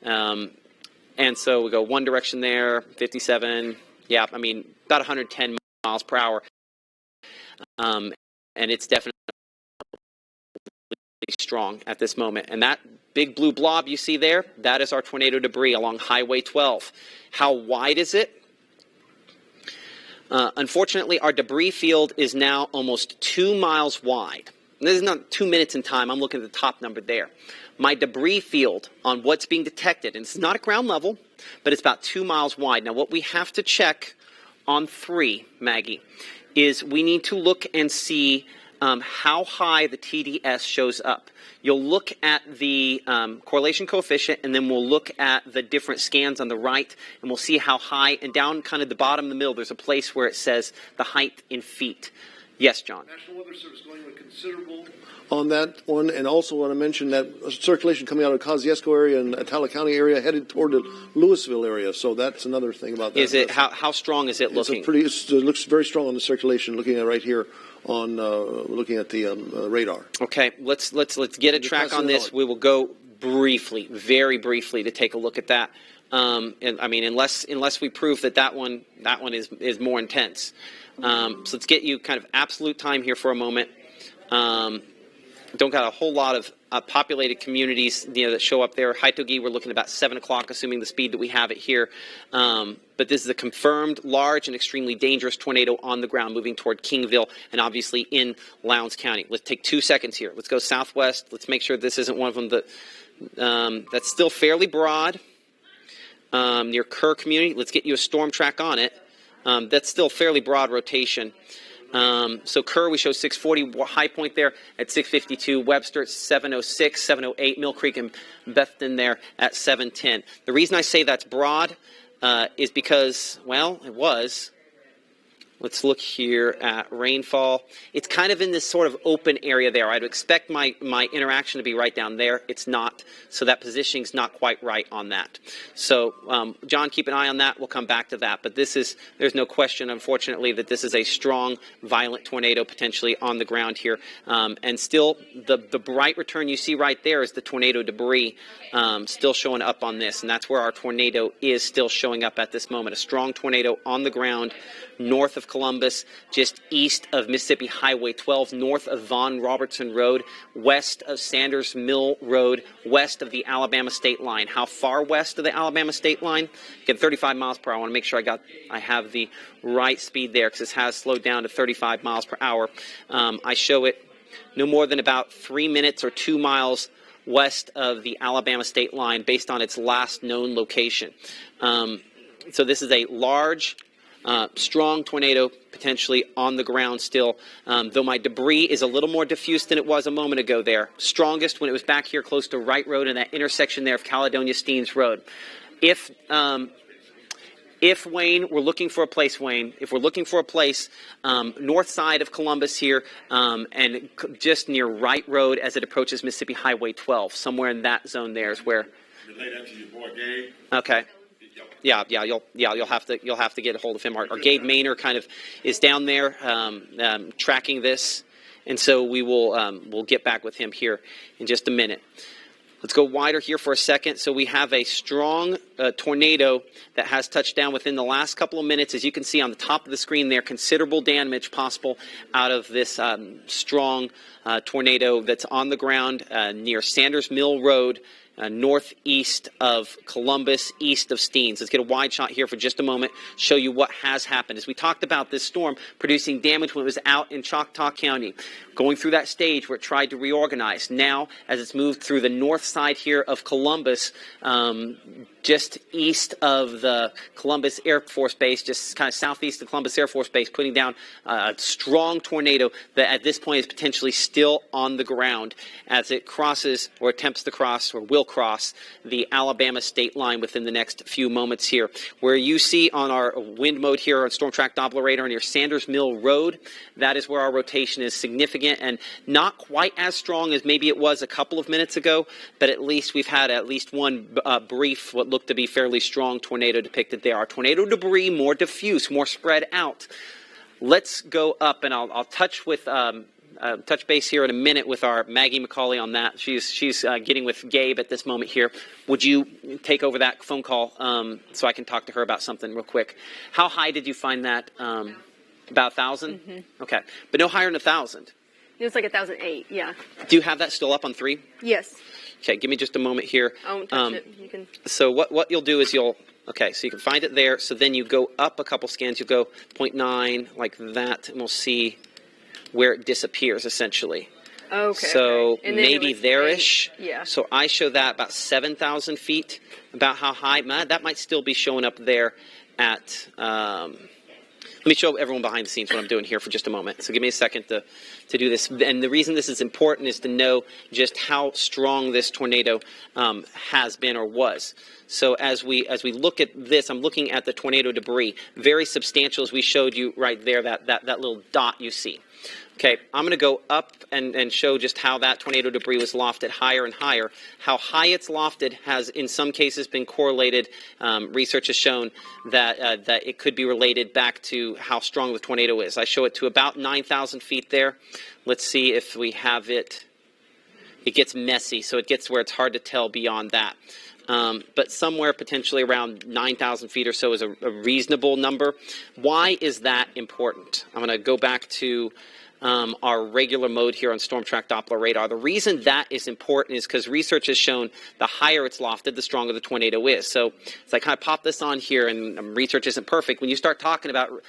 And so we go one direction there, 57, yeah, I mean, about 110 miles per hour. And it's definitely strong at this moment. And that big blue blob you see there, that is our tornado debris along Highway 12. How wide is it? Unfortunately, our debris field is now almost 2 miles wide. And this is not 2 minutes in time. I'm looking at the top number there. My debris field on what's being detected, and it's not at ground level, but it's about 2 miles wide. Now, what we have to check on 3, Maggie, is we need to look and see how high the TDS shows up. You'll look at the correlation coefficient, and then we'll look at the different scans on the right, and we'll see how high. And down kind of the bottom in the middle, there's a place where it says the height in feet. Yes, John. National Weather Service going with considerable on that one, and also want to mention that circulation coming out of Kosciuszko area and Atala County area headed toward the Louisville area. So that's another thing about that. Is it how strong is it looking? It looks very strong on the circulation. Looking at right here on looking at the radar. Okay, let's get a track on this. We will go briefly, very briefly, to take a look at that. And I mean, unless we prove that one is more intense. So let's get you kind of absolute time here for a moment. Don't got a whole lot of populated communities, that show up there. Haitogi, we're looking at about 7 o'clock, assuming the speed that we have it here. But this is a confirmed large and extremely dangerous tornado on the ground moving toward Kingville and obviously in Lowndes County. Let's take 2 seconds here. Let's go southwest. Let's make sure this isn't one of them that's still fairly broad near Kerr community. Let's get you a storm track on it. That's still fairly broad rotation. So Kerr, we show 640, high point there at 652, Webster at 706, 708, Mill Creek and Bethton there at 710. The reason I say that's broad is because, well, it was. Let's look here at rainfall. It's kind of in this sort of open area there. I'd expect my interaction to be right down there. It's not, so that positioning's not quite right on that. So, John, keep an eye on that. We'll come back to that. But there's no question, unfortunately, that this is a strong, violent tornado potentially on the ground here. And still, the bright return you see right there is the tornado debris still showing up on this. And that's where our tornado is still showing up at this moment. A strong tornado on the ground north of Columbus, just east of Mississippi Highway 12, north of Von Robertson Road, west of Sanders Mill Road, west of the Alabama state line. How far west of the Alabama state line? Again, 35 miles per hour. I want to make sure I have the right speed there because this has slowed down to 35 miles per hour. I show it no more than about 3 minutes or 2 miles west of the Alabama state line based on its last known location. So this is a large, strong tornado potentially on the ground still, though my debris is a little more diffuse than it was a moment ago there. Strongest when it was back here close to Wright Road and that intersection there of Caledonia-Steens Road. If Wayne, we're looking for a place, Wayne, if we're looking for a place north side of Columbus here and just near Wright Road as it approaches Mississippi Highway 12, somewhere in that zone there is where. Relay that to your boy Gabe. Okay. Yeah, you'll have to get a hold of him. Our Gabe Maynor kind of is down there tracking this, and so we'll get back with him here in just a minute. Let's go wider here for a second. So we have a strong tornado that has touched down within the last couple of minutes. As you can see on the top of the screen there, considerable damage possible out of this strong tornado that's on the ground near Sanders Mill Road, northeast of Columbus, east of Steens. Let's get a wide shot here for just a moment, show you what has happened. As we talked about this storm producing damage when it was out in Choctaw County, going through that stage where it tried to reorganize. Now, as it's moved through the north side here of Columbus, just east of the Columbus Air Force Base, just kind of southeast of Columbus Air Force Base, putting down a strong tornado that at this point is potentially still on the ground as it crosses or attempts to cross or will cross the Alabama state line within the next few moments here. Where you see on our wind mode here on Storm Track Doppler radar near Sanders Mill Road, that is where our rotation is significant and not quite as strong as maybe it was a couple of minutes ago, but at least we've had at least one brief, what looked to be fairly strong tornado depicted there. Our tornado debris more diffuse, more spread out. Let's go up, and I'll touch with touch base here in a minute with our Maggie McCauley on that. She's getting with Gabe at this moment here. Would you take over that phone call so I can talk to her about something real quick? How high did you find that? About 1,000? Mm-hmm. Okay, but no higher than 1,000. It was like 1,008, yeah. Do you have that still up on 3? Yes. Okay, give me just a moment here. I won't touch it. You can. So what you'll do is okay, so you can find it there. So then you go up a couple scans. You go 0.9 like that, and we'll see where it disappears essentially. Okay. So okay. maybe there-ish. Yeah. So I show that about 7,000 feet. About how high? That might still be showing up there at. Let me show everyone behind the scenes what I'm doing here for just a moment. So give me a second to do this. And the reason this is important is to know just how strong this tornado has been or was. So as we look at this, I'm looking at the tornado debris, very substantial as we showed you right there, that little dot you see. Okay, I'm going to go up and show just how that tornado debris was lofted higher and higher. How high it's lofted has, in some cases, been correlated. Research has shown that it could be related back to how strong the tornado is. I show it to about 9,000 feet there. Let's see if we have it. It gets messy, so it gets where it's hard to tell beyond that. But somewhere potentially around 9,000 feet or so is a reasonable number. Why is that important? I'm going to go back to our regular mode here on Storm Track Doppler radar. The reason that is important is because research has shown the higher it's lofted, the stronger the tornado is. So as I kind of pop this on here, and research isn't perfect, when you start talking about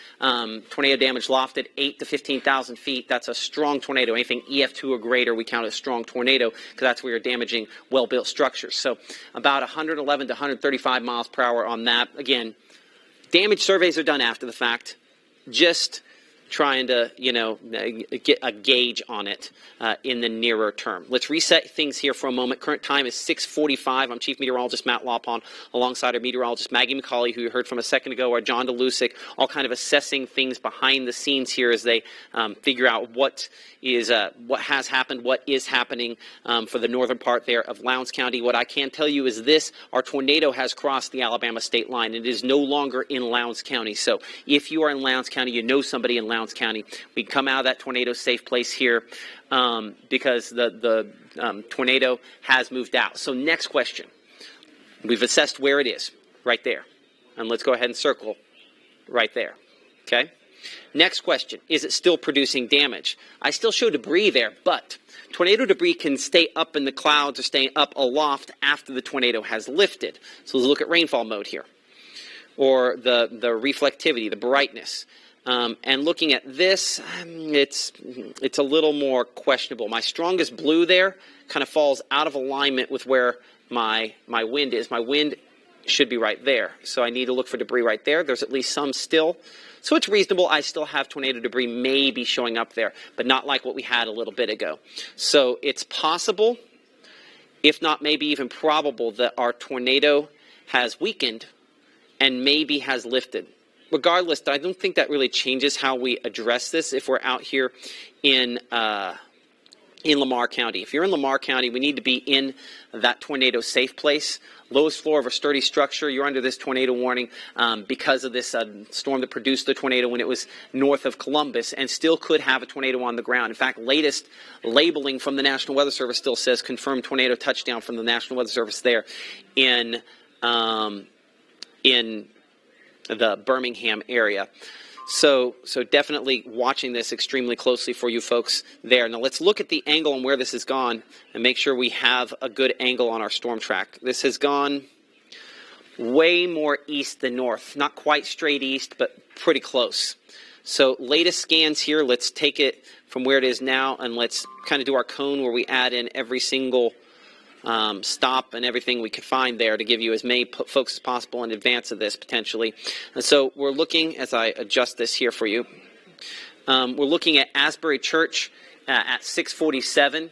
tornado damage lofted 8 to 15,000 feet, that's a strong tornado. Anything EF2 or greater, we count as strong tornado because that's where you're damaging well-built structures. So about 111 to 135 miles per hour on that. Again, damage surveys are done after the fact. Just trying to, get a gauge on it in the nearer term. Let's reset things here for a moment. Current time is 6:45. I'm Chief Meteorologist Matt Lawpon, alongside our meteorologist Maggie McCauley, who you heard from a second ago, or John DeLusick, all kind of assessing things behind the scenes here as they figure out what has happened, what is happening for the northern part there of Lowndes County. What I can tell you is this: our tornado has crossed the Alabama state line. It is no longer in Lowndes County. So if you are in Lowndes County, you know somebody in Lowndes County, we come out of that tornado safe place here because the tornado has moved out. So next question. We've assessed where it is, right there. And let's go ahead and circle right there. Okay? Next question. Is it still producing damage? I still show debris there, but tornado debris can stay up in the clouds or stay up aloft after the tornado has lifted. So let's look at rainfall mode here, or the reflectivity, the brightness. And looking at this, it's a little more questionable. My strongest blue there kind of falls out of alignment with where my wind is. My wind should be right there. So I need to look for debris right there. There's at least some still. So it's reasonable. I still have tornado debris maybe showing up there, but not like what we had a little bit ago. So it's possible, if not maybe even probable, that our tornado has weakened and maybe has lifted. Regardless, I don't think that really changes how we address this if we're out here in Lamar County. If you're in Lamar County, we need to be in that tornado safe place. Lowest floor of a sturdy structure. You're under this tornado warning because of this storm that produced the tornado when it was north of Columbus, and still could have a tornado on the ground. In fact, latest labeling from the National Weather Service still says confirmed tornado touchdown from the National Weather Service there in the Birmingham area. So definitely watching this extremely closely for you folks there. Now let's look at the angle and where this has gone and make sure we have a good angle on our storm track. This has gone way more east than north. Not quite straight east, but pretty close. So latest scans here, let's take it from where it is now and let's kind of do our cone where we add in every single stop and everything we could find there to give you as many folks as possible in advance of this potentially. And so we're looking, as I adjust this here for you, we're looking at Asbury Church at 647.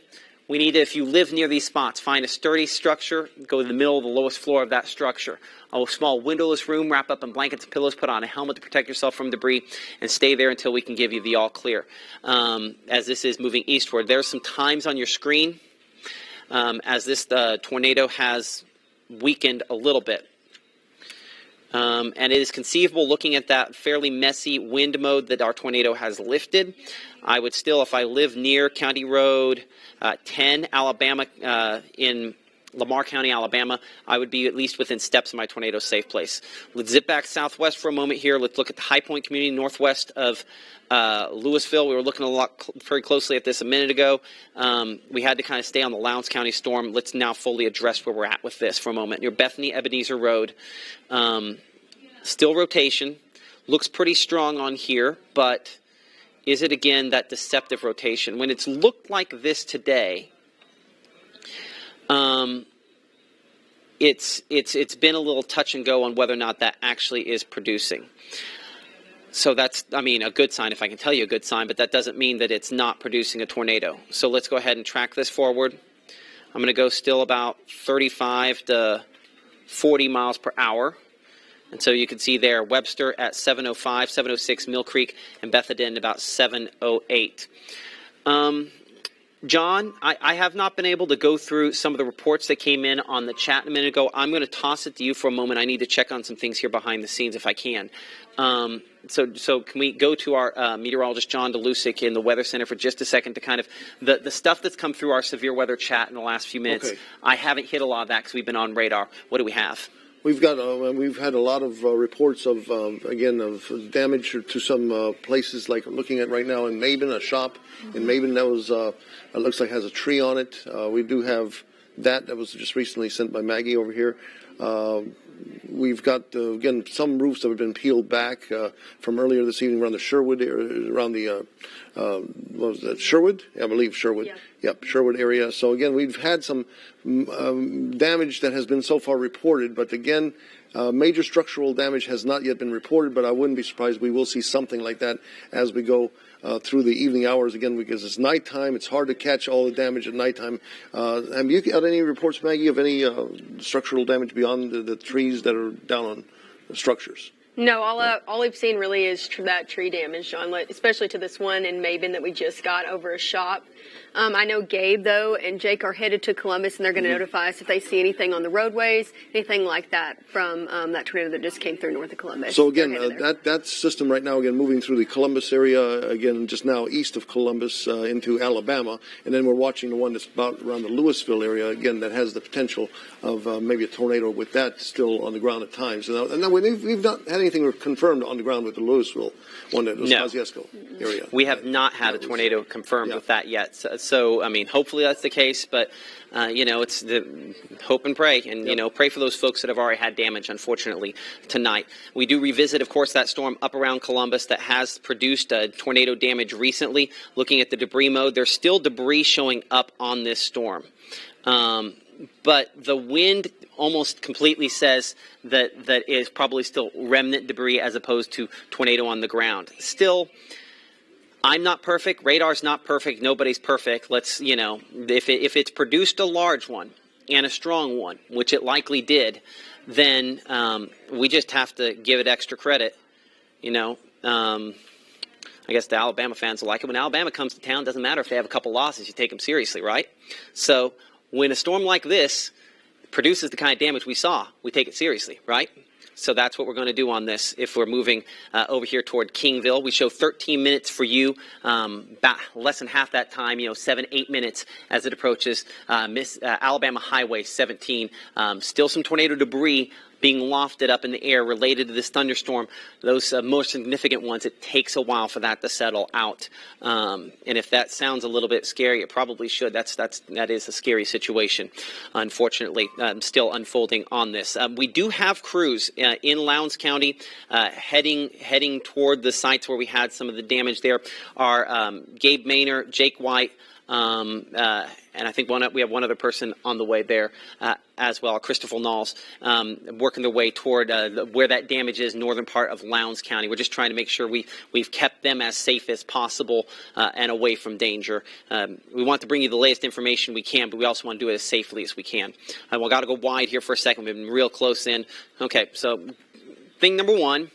We need to, if you live near these spots, find a sturdy structure, go to the middle of the lowest floor of that structure. A small windowless room, wrap up in blankets and pillows, put on a helmet to protect yourself from debris, and stay there until we can give you the all clear. As this is moving eastward, there's some times on your screen as this tornado has weakened a little bit. And it is conceivable, looking at that fairly messy wind mode, that our tornado has lifted. I would still, if I live near County Road 10, Alabama, in Lamar County, Alabama, I would be at least within steps of my tornado safe place. Let's zip back southwest for a moment here. Let's look at the High Point community northwest of Louisville. We were looking very closely at this a minute ago. We had to kind of stay on the Lowndes County storm. Let's now fully address where we're at with this for a moment. Near Bethany Ebenezer Road, still rotation. Looks pretty strong on here, but is it again that deceptive rotation? When it's looked like this today, it's been a little touch and go on whether or not that actually is producing. So that's, I mean, a good sign, if I can tell you a good sign, but that doesn't mean that it's not producing a tornado. So let's go ahead and track this forward. I'm going to go still about 35 to 40 miles per hour. And so you can see there, Webster at 705, 706, Mill Creek, and Bethedin about 708. John, I have not been able to go through some of the reports that came in on the chat a minute ago. I'm going to toss it to you for a moment. I need to check on some things here behind the scenes if I can. So can we go to our meteorologist, John DeLusick, in the Weather Center for just a second to kind of, the stuff that's come through our severe weather chat in the last few minutes. Okay. I haven't hit a lot of that because we've been on radar. What do we have? We've got we've had a lot of reports of again of damage to some places, like looking at right now in Maben, a shop in Maben that was it looks like has a tree on it. We do have that was just recently sent by Maggie over here. We've got again some roofs that have been peeled back from earlier this evening around the Sherwood area, around the what was that, Sherwood? Yeah, I believe Sherwood. Yeah. Yep, Sherwood area. So again, we've had some damage that has been so far reported, but again, major structural damage has not yet been reported, but I wouldn't be surprised we will see something like that as we go through the evening hours, again, because it's nighttime. It's hard to catch all the damage at nighttime. Have you got any reports, Maggie, of any structural damage beyond the trees that are down on the structures? No, all I've seen really is that tree damage, John, especially to this one in Maben that we just got over a shop. I know Gabe, though, and Jake are headed to Columbus, and they're going to notify us if they see anything on the roadways, anything like that from that tornado that just came through north of Columbus. So, again, that system right now, again, moving through the Columbus area, again, just now east of Columbus into Alabama, and then we're watching the one that's about around the Louisville area, again, that has the potential of maybe a tornado with that still on the ground at times. And now we've not had anything confirmed on the ground with the Louisville one, that was Kosciuszko area. We have not had a tornado confirmed with that yet. So, I mean, hopefully that's the case, but, it's the hope and pray, and, pray for those folks that have already had damage, unfortunately, tonight. We do revisit, of course, that storm up around Columbus that has produced tornado damage recently. Looking at the debris mode, there's still debris showing up on this storm. But the wind almost completely says that is probably still remnant debris as opposed to tornado on the ground. Still, I'm not perfect. Radar's not perfect. Nobody's perfect. Let's, if it's produced a large one and a strong one, which it likely did, then we just have to give it extra credit. I guess the Alabama fans will like it. When Alabama comes to town, doesn't matter if they have a couple losses. You take them seriously, right? So when a storm like this produces the kind of damage we saw, we take it seriously, right? So that's what we're going to do on this if we're moving over here toward Kingville. We show 13 minutes for you, about less than half that time, 7-8 minutes as it approaches Alabama Highway 17. Still some tornado debris being lofted up in the air related to this thunderstorm. Those most significant ones, it takes a while for that to settle out. And if that sounds a little bit scary, it probably should. That is a scary situation, unfortunately, still unfolding on this. We do have crews in Lowndes County heading toward the sites where we had some of the damage there. Are Gabe Maynor, Jake White, and I think we have one other person on the way there as well, Christopher Knowles, working their way toward where that damage is, northern part of Lowndes County. We're just trying to make sure we've kept them as safe as possible and away from danger. We want to bring you the latest information we can, but we also want to do it as safely as we can. We've got to go wide here for a second. We've been real close in. Okay, so thing number one,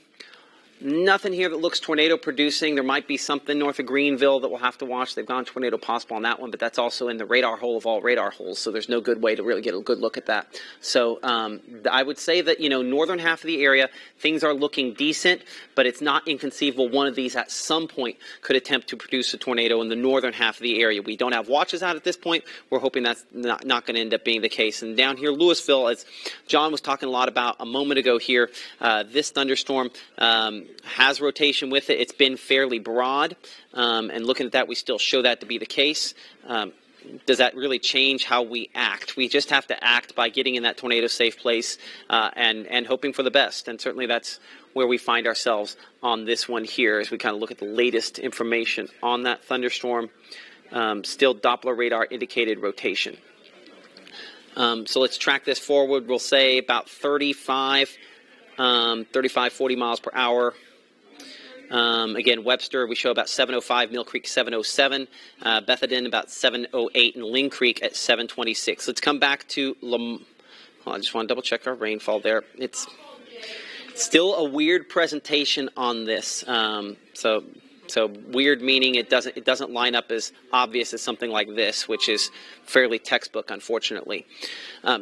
Nothing here that looks tornado producing. There might be something north of Greenville that we'll have to watch. They've gone tornado possible on that one, but that's also in the radar hole of all radar holes, so there's no good way to really get a good look at that. So I would say that, northern half of the area, things are looking decent, but it's not inconceivable one of these at some point could attempt to produce a tornado in the northern half of the area. We don't have watches out at this point. We're hoping that's not going to end up being the case. And down here, Louisville, as John was talking a lot about a moment ago here, this thunderstorm has rotation with it. It's been fairly broad, and looking at that, we still show that to be the case. Does that really change how we act? We just have to act by getting in that tornado-safe place and hoping for the best, and certainly that's where we find ourselves on this one here as we kind of look at the latest information on that thunderstorm. Still Doppler radar indicated rotation. So let's track this forward. We'll say about 35, 40 miles per hour. Again, Webster, we show about 705, Mill Creek 707, Bethedin about 708, and Lynn Creek at 726. Let's come back to I just want to double check our rainfall there. It's still a weird presentation on this. So weird meaning it doesn't line up as obvious as something like this, which is fairly textbook, unfortunately.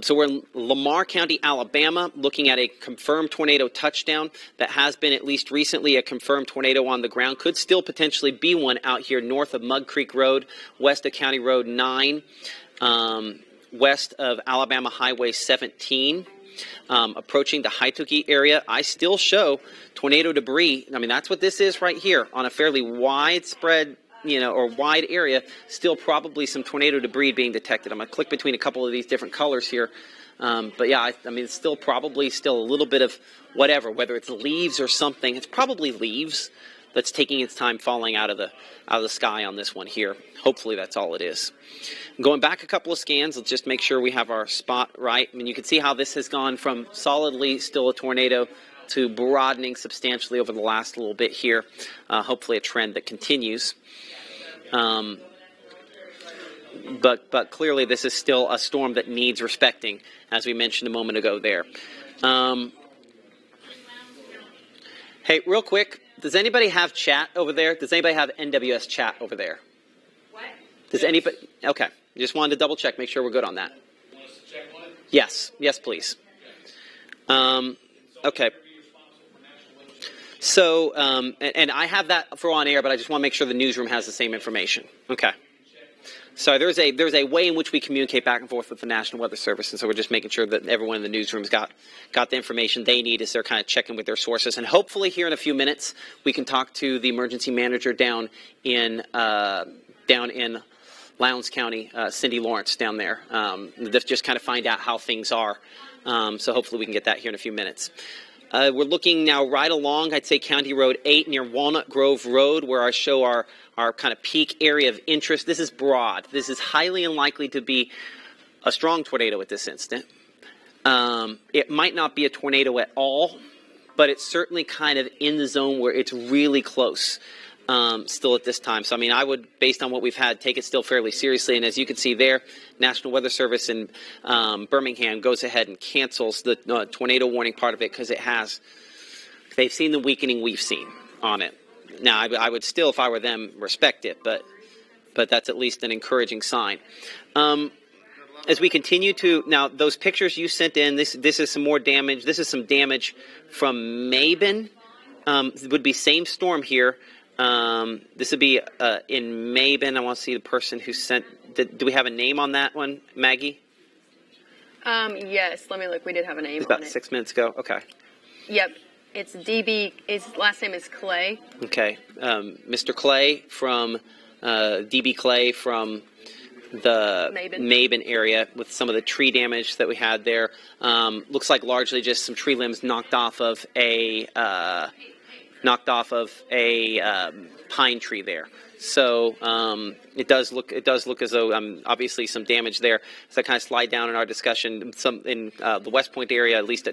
So we're in Lamar County, Alabama, looking at a confirmed tornado touchdown that has been at least recently a confirmed tornado on the ground. Could still potentially be one out here north of Mud Creek Road, west of County Road 9, west of Alabama Highway 17. Approaching the Haituki area. I still show tornado debris. I mean, that's what this is right here on a fairly widespread, or wide area. Still probably some tornado debris being detected. I'm going to click between a couple of these different colors here. But yeah, I mean, it's still a little bit of whatever, whether it's leaves or something. It's probably leaves that's taking its time falling out of the sky on this one here. Hopefully that's all it is. Going back a couple of scans, let's just make sure we have our spot right. I mean, you can see how this has gone from solidly still a tornado to broadening substantially over the last little bit here. Hopefully a trend that continues. But clearly this is still a storm that needs respecting, as we mentioned a moment ago there. Hey, real quick, does anybody have chat over there? Does anybody have NWS chat over there? What? Does anybody? Okay, just wanted to double check, make sure we're good on that. Want us to check on it? Yes, please. Okay. So, and I have that for on air, but I just want to make sure the newsroom has the same information. Okay. So there's a way in which we communicate back and forth with the National Weather Service, and so we're just making sure that everyone in the newsroom's got the information they need as they're kind of checking with their sources. And hopefully here in a few minutes we can talk to the emergency manager down in Lowndes County, Cindy Lawrence down there, just kind of find out how things are. So hopefully we can get that here in a few minutes. We're looking now right along, I'd say, County Road 8 near Walnut Grove Road, where I show our kind of peak area of interest. This is broad. This is highly unlikely to be a strong tornado at this instant. It might not be a tornado at all, but it's certainly kind of in the zone where it's really close still at this time. So, I mean, I would, based on what we've had, take it still fairly seriously. And as you can see there, National Weather Service in Birmingham goes ahead and cancels the tornado warning part of it because they've seen the weakening we've seen on it. Now, I would still, if I were them, respect it, but that's at least an encouraging sign. As we continue to, now those pictures you sent in, this is some more damage. This is some damage from Mabin. It would be same storm here. This would be in Mabin. I want to see the person who sent. Do we have a name on that one, Maggie? Yes. Let me look. We did have a name about on it. 6 minutes ago. Okay. Yep. It's DB. His last name is Clay. Okay. Mr. Clay from DB Clay from the Mabin area with some of the tree damage that we had there. Looks like largely just some tree limbs knocked off of a pine tree there. So it does look as though obviously some damage there. So I kind of slide down in our discussion. Some in the West Point area, at least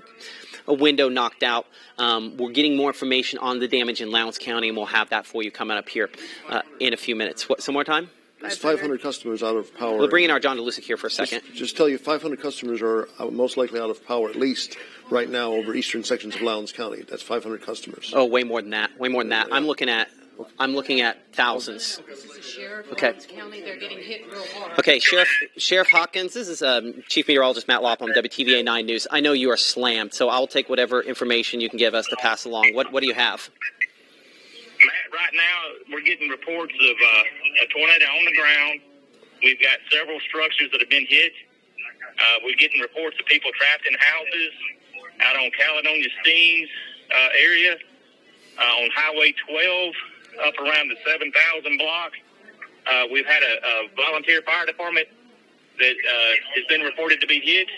a window knocked out. We're getting more information on the damage in Lowndes County, and we'll have that for you coming up here in a few minutes. Some more time? It's 500 customers out of power. We'll bring in our John DeLucic here for a second. Just tell you, 500 customers are most likely out of power, at least right now, over eastern sections of Lowndes County. That's 500 customers. Oh, way more than that. Way more than that. I'm looking at thousands. Okay. County, they're getting hit real hard. Okay, Sheriff Hawkins, this is Chief Meteorologist Matt Lopp on WTVA 9 News. I know you are slammed, so I'll take whatever information you can give us to pass along. What do you have? Matt, right now we're getting reports of a tornado on the ground. We've got several structures that have been hit. We're getting reports of people trapped in houses out on Caledonia Steens area, on Highway 12, up around the 7,000 block. We've had a volunteer fire department that has been reported to be hit.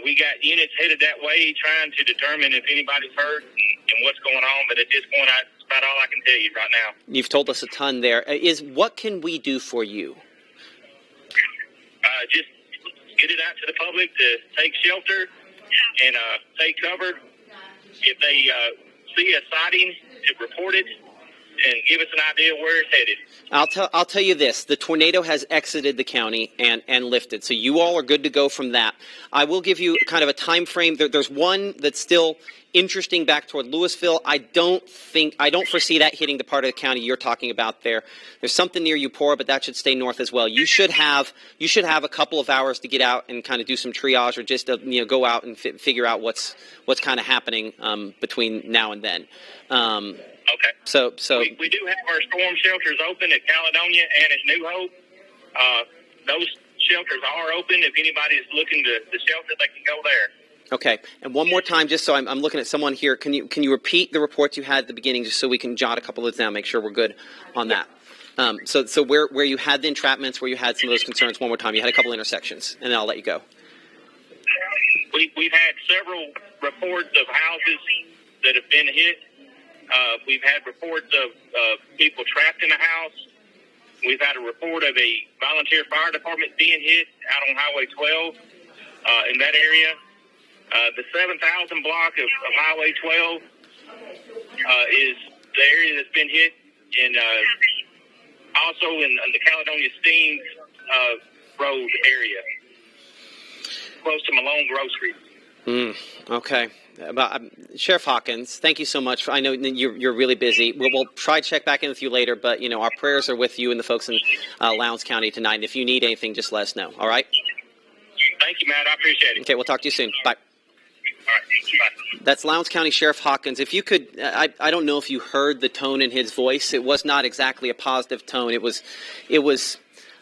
We got units headed that way trying to determine if anybody's hurt and what's going on, but at this point, that's about all I can tell you right now. You've told us a ton there. What can we do for you? Just get it out to the public to take shelter and take cover. If they see a sighting, to report it and give us an idea where it's headed. I'll tell you this: the tornado has exited the county and lifted, so you all are good to go from that. I will give you kind of a time frame. There's one that's still interesting back toward Louisville. I don't foresee that hitting the part of the county you're talking about there. There's something near Eupora, but that should stay north as well. You should have a couple of hours to get out and kind of do some triage, or just go out and figure out what's kind of happening between now and then. Okay. So we do have our storm shelters open at Caledonia and at New Hope. Those shelters are open. If anybody's looking to shelter, they can go there. Okay, and one more time, just so I'm looking at someone here. Can you repeat the reports you had at the beginning, just so we can jot a couple of those down, make sure we're good on that. So where you had the entrapments, where you had some of those concerns, one more time. You had a couple intersections, and then I'll let you go. We've had several reports of houses that have been hit. We've had reports of people trapped in a house. We've had a report of a volunteer fire department being hit out on Highway 12 in that area. The 7,000 block of Highway 12 is the area that's been hit, and also in the Caledonia Steens Road area, close to Malone Grocery. Okay. Sheriff Hawkins, thank you so much. I know you're really busy. We'll try to check back in with you later, but our prayers are with you and the folks in Lowndes County tonight. And if you need anything, just let us know. All right? Thank you, Matt. I appreciate it. Okay, we'll talk to you soon. Bye. All right. Bye. That's Lowndes County Sheriff Hawkins. If you could, I don't know if you heard the tone in his voice. It was not exactly a positive tone. It was.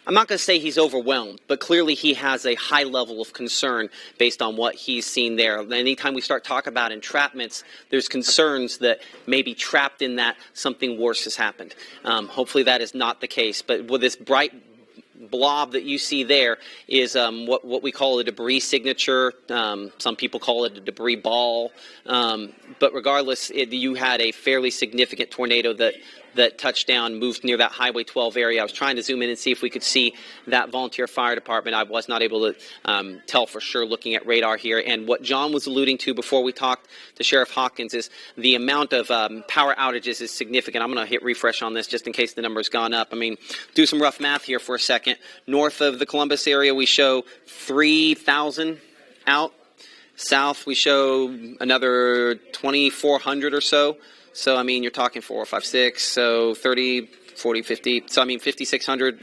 I'm not going to say he's overwhelmed, but clearly he has a high level of concern based on what he's seen there. Anytime we start talking about entrapments, there's concerns that maybe trapped in that something worse has happened. Hopefully that is not the case. But with this bright blob that you see there is what we call a debris signature. Some people call it a debris ball. But regardless, you had a fairly significant tornado that touched down, moved near that Highway 12 area. I was trying to zoom in and see if we could see that volunteer fire department. I was not able to tell for sure looking at radar here. And what John was alluding to before we talked to Sheriff Hawkins is the amount of power outages is significant. I'm going to hit refresh on this just in case the number's gone up. I mean, do some rough math here for a second. North of the Columbus area, we show 3,000 out. South, we show another 2,400 or so. So, I mean, you're talking 4, 5, 6, so 30, 40, 50. So, I mean, 5,600,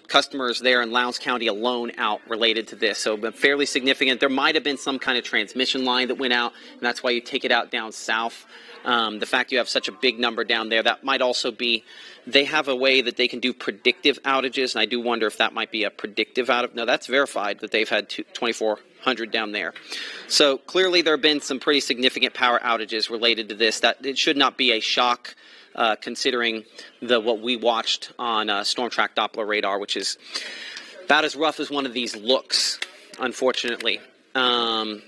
customers there in Lowndes County alone out related to this. So, fairly significant. There might have been some kind of transmission line that went out, and that's why you take it out down south. The fact you have such a big number down there, that might also be, they have a way that they can do predictive outages, and I do wonder if that might be a predictive outage. No, that's verified that they've had 2,400 down there. So clearly there have been some pretty significant power outages related to this. That it should not be a shock considering what we watched on Storm Track Doppler radar, which is about as rough as one of these looks, unfortunately. Clearly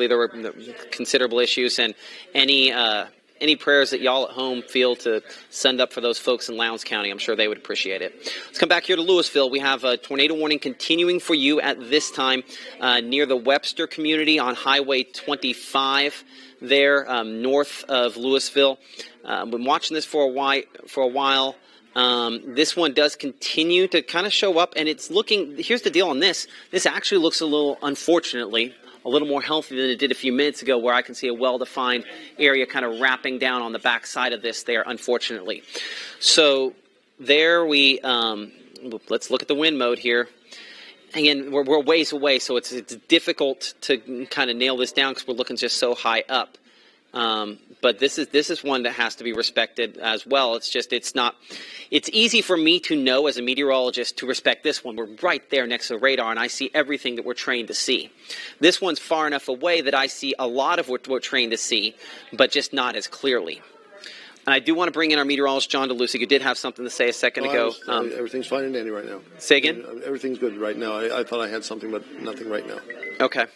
there were considerable issues, and any prayers that y'all at home feel to send up for those folks in Lowndes County, I'm sure they would appreciate it. Let's come back here to Louisville. We have a tornado warning continuing for you at this time near the Webster community on Highway 25. there north of Louisville. Been watching this for a while. This one does continue to kind of show up, and it's looking. Here's the deal on this. This actually looks a little, unfortunately, a little more healthy than it did a few minutes ago, where I can see a well-defined area kind of wrapping down on the back side of this there, unfortunately. So there we, let's look at the wind mode here. Again, we're ways away, so it's difficult to kind of nail this down because we're looking just so high up. But this is one that has to be respected as well. It's easy for me to know as a meteorologist to respect this one. We're right there next to the radar, and I see everything that we're trained to see. This one's far enough away that I see a lot of what we're trained to see, but just not as clearly. And I do want to bring in our meteorologist, John DeLucy, who did have something to say a second ago. Everything's fine and dandy right now. Say again? Everything's good right now. I thought I had something, but nothing right now. Okay.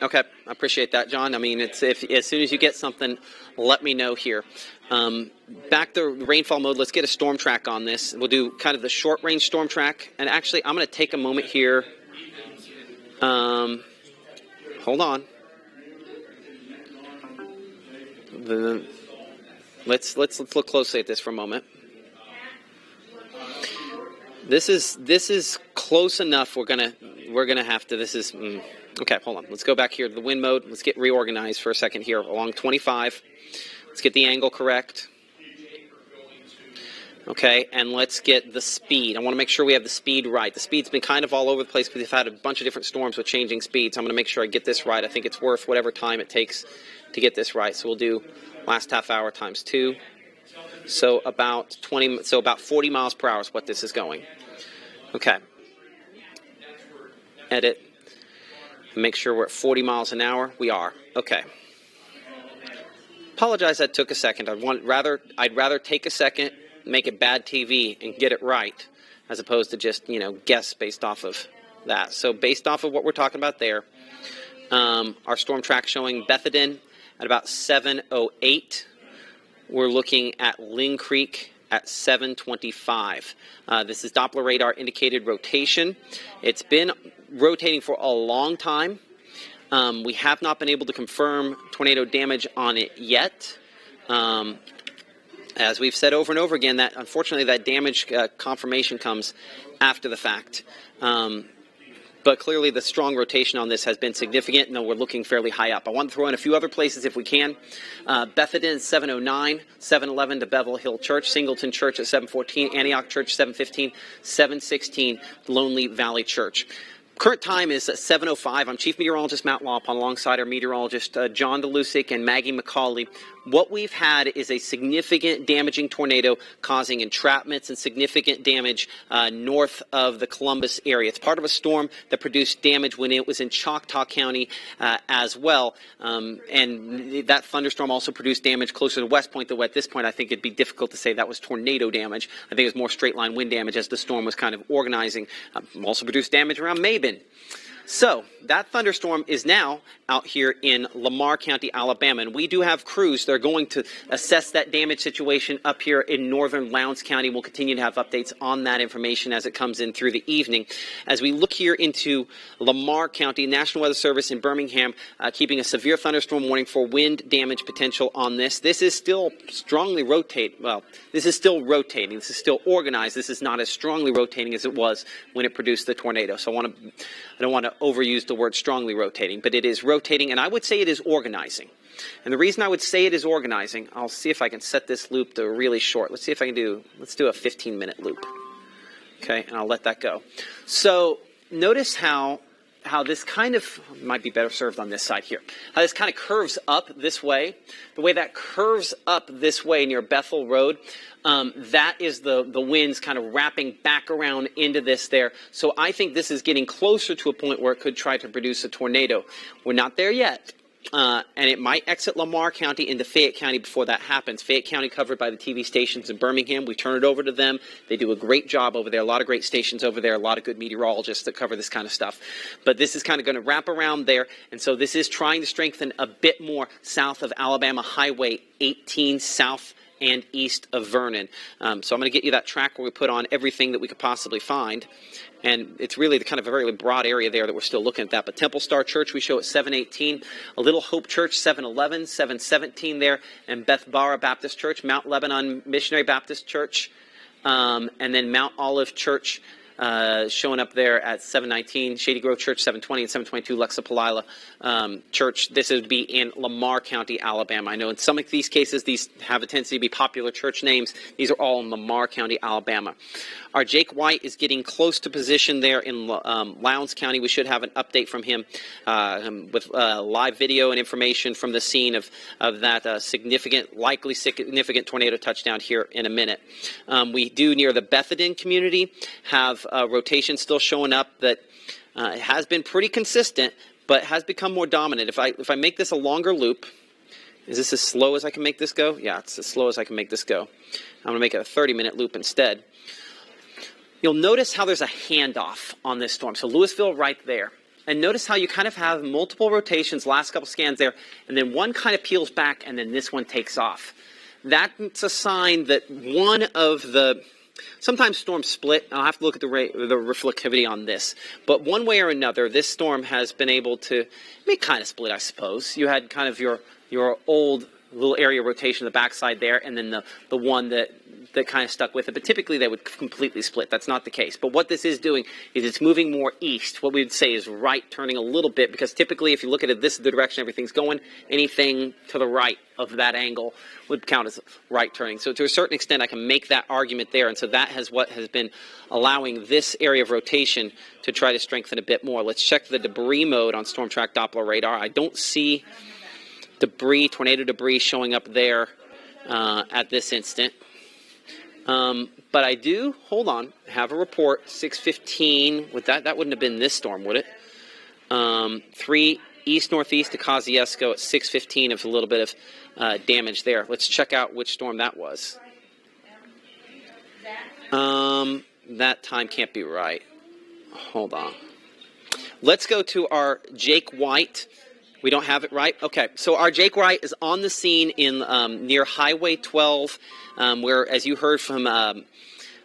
I appreciate that, John. I mean, as soon as you get something, let me know here. Back to rainfall mode, let's get a storm track on this. We'll do kind of the short-range storm track. And actually, I'm going to take a moment here. Hold on. Let's look closely at this for a moment. This is close enough. We're gonna have to. This is okay. Hold on. Let's go back here to the wind mode. Let's get reorganized for a second here along 25. Let's get the angle correct. Okay, and let's get the speed. I want to make sure we have the speed right. The speed's been kind of all over the place because we've had a bunch of different storms with changing speeds. I'm going to make sure I get this right. I think it's worth whatever time it takes to get this right. So we'll do last half hour times 2. So about 40 miles per hour is what this is going. Okay. Edit. Make sure we're at 40 miles an hour. We are. Okay. Apologize that took a second. I'd rather take a second, make it bad TV, and get it right, as opposed to just, guess based off of that. So based off of what we're talking about there, our storm track showing Bethedin at about 7:08. We're looking at Lynn Creek at 7:25. This is Doppler radar indicated rotation. It's been rotating for a long time. We have not been able to confirm tornado damage on it yet. As we've said over and over again, that unfortunately that damage confirmation comes after the fact. But clearly the strong rotation on this has been significant, and we're looking fairly high up. I want to throw in a few other places if we can. Bethedin, 7:09, 7:11 to Bevel Hill Church, Singleton Church at 7:14, Antioch Church, 7:15, 7:16, Lonely Valley Church. Current time is 7:05. I'm Chief Meteorologist Matt Lawpon alongside our meteorologist John DeLusick and Maggie McCauley. What we've had is a significant damaging tornado causing entrapments and significant damage north of the Columbus area. It's part of a storm that produced damage when it was in Choctaw County as well. And that thunderstorm also produced damage closer to West Point, though at this point I think it'd be difficult to say that was tornado damage. I think it was more straight line wind damage as the storm was kind of organizing. Also produced damage around Mabin. So that thunderstorm is now out here in Lamar County, Alabama, and we do have crews that are going to assess that damage situation up here in northern Lowndes County. We'll continue to have updates on that information as it comes in through the evening. As we look here into Lamar County, National Weather Service in Birmingham keeping a severe thunderstorm warning for wind damage potential on this. This is still strongly rotating. Well, this is still rotating. This is still organized. This is not as strongly rotating as it was when it produced the tornado. So I don't want to overuse the word strongly rotating, but it is rotating, and I would say it is organizing. And the reason I would say it is organizing, I'll see if I can set this loop to really short. Let's see if I can let's do a 15-minute loop. Okay, and I'll let that go. So notice how this kind of might be better served on this side here. How this kind of curves up this way. The way that curves up this way near Bethel Road, that is the winds kind of wrapping back around into this there. So I think this is getting closer to a point where it could try to produce a tornado. We're not there yet. And it might exit Lamar County into Fayette County before that happens. Fayette County covered by the TV stations in Birmingham. We turn it over to them. They do a great job over there. A lot of great stations over there. A lot of good meteorologists that cover this kind of stuff. But this is kind of going to wrap around there. And so this is trying to strengthen a bit more south of Alabama Highway 18 south and east of Vernon. So I'm going to get you that track where we put on everything that we could possibly find. And it's really the kind of a very broad area there that we're still looking at that. But Temple Star Church, we show at 718. A Little Hope Church, 711, 717 there. And Beth Barra Baptist Church, Mount Lebanon Missionary Baptist Church. And then Mount Olive Church showing up there at 719. Shady Grove Church, 720, and 722 Lexapalila Church. This would be in Lamar County, Alabama. I know in some of these cases, these have a tendency to be popular church names. These are all in Lamar County, Alabama. Our Jake White is getting close to position there in Lowndes County. We should have an update from him with live video and information from the scene of that likely significant tornado touchdown here in a minute. We do near the Bethedin community have rotation still showing up that has been pretty consistent, but has become more dominant. If I make this a longer loop, is this as slow as I can make this go? Yeah, it's as slow as I can make this go. I'm going to make it a 30-minute loop instead. You'll notice how there's a handoff on this storm. So Louisville right there. And notice how you kind of have multiple rotations, last couple scans there, and then one kind of peels back, and then this one takes off. That's a sign that one of the... Sometimes storms split. I'll have to look at the reflectivity on this. But one way or another, this storm has been able to kind of split, I suppose. You had kind of your old little area rotation on the backside there, and then the one that kind of stuck with it. But typically they would completely split. That's not the case. But what this is doing is it's moving more east. What we would say is right turning a little bit, because typically if you look at it, this is the direction everything's going. Anything to the right of that angle would count as right turning. So to a certain extent, I can make that argument there. And so that has what has been allowing this area of rotation to try to strengthen a bit more. Let's check the debris mode on Storm Track Doppler radar. I don't see tornado debris showing up there at this instant. But I do, hold on, have a report, 6:15. With that wouldn't have been this storm, would it? 3 east-northeast to Kosciuszko at 6:15 of a little bit of damage there. Let's check out which storm that was. That time can't be right. Hold on. Let's go to our Jake White. We don't have it right? Okay, so our Jake White is on the scene in near Highway 12, where, as you heard from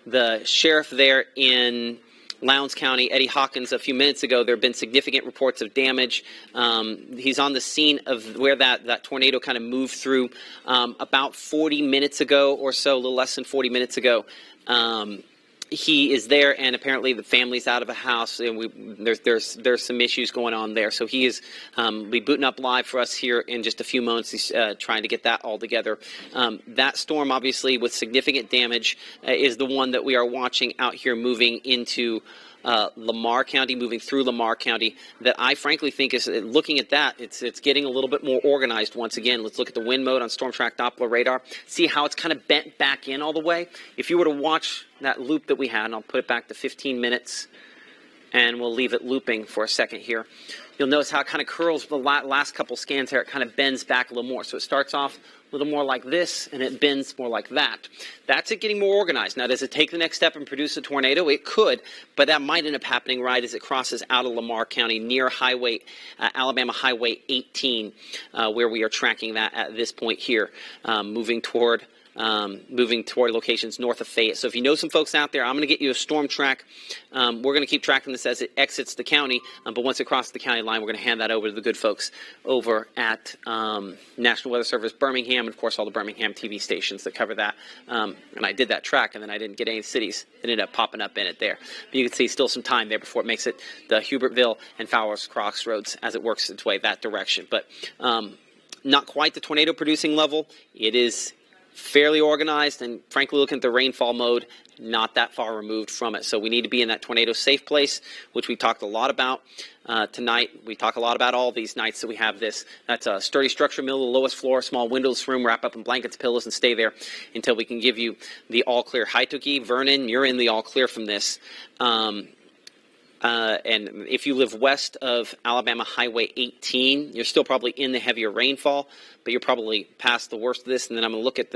the sheriff there in Lowndes County, Eddie Hawkins, a few minutes ago, there have been significant reports of damage. He's on the scene of where that tornado kind of moved through about 40 minutes ago or so, a little less than 40 minutes ago. He is there, and apparently the family's out of a house, and there's some issues going on there. So he is be booting up live for us here in just a few moments. He's trying to get that all together. That storm, obviously, with significant damage, is the one that we are watching out here moving into Lamar County, moving through Lamar County, that I frankly think is, looking at that, it's getting a little bit more organized once again. Let's look at the wind mode on Storm Track Doppler radar, see how it's kind of bent back in all the way. If you were to watch that loop that we had, and I'll put it back to 15 minutes, and we'll leave it looping for a second here. You'll notice how it kind of curls the last couple scans here. It kind of bends back a little more. So it starts off a little more like this, and it bends more like that. That's it getting more organized. Now, does it take the next step and produce a tornado? It could, but that might end up happening right as it crosses out of Lamar County near Alabama Highway 18, where we are tracking that at this point here, moving toward locations north of Fayette. So if you know some folks out there, I'm going to get you a storm track. We're going to keep tracking this as it exits the county, but once it crosses the county line, we're going to hand that over to the good folks over at National Weather Service Birmingham, and of course all the Birmingham TV stations that cover that. And I did that track, and then I didn't get any cities that ended up popping up in it there. But you can see still some time there before it makes it the Hubertville and Fowler's Crossroads as it works its way that direction. But not quite the tornado-producing level. It is fairly organized, and frankly, looking at the rainfall mode, not that far removed from it. So we need to be in that tornado safe place, which we talked a lot about tonight. We talk a lot about all these nights that we have this. That's a sturdy structure, middle of the lowest floor, small windowless room, wrap up in blankets, pillows, and stay there until we can give you the all clear. Haituki, Vernon, you're in the all clear from this. And if you live west of Alabama Highway 18, you're still probably in the heavier rainfall, but you're probably past the worst of this. And then I'm going to look at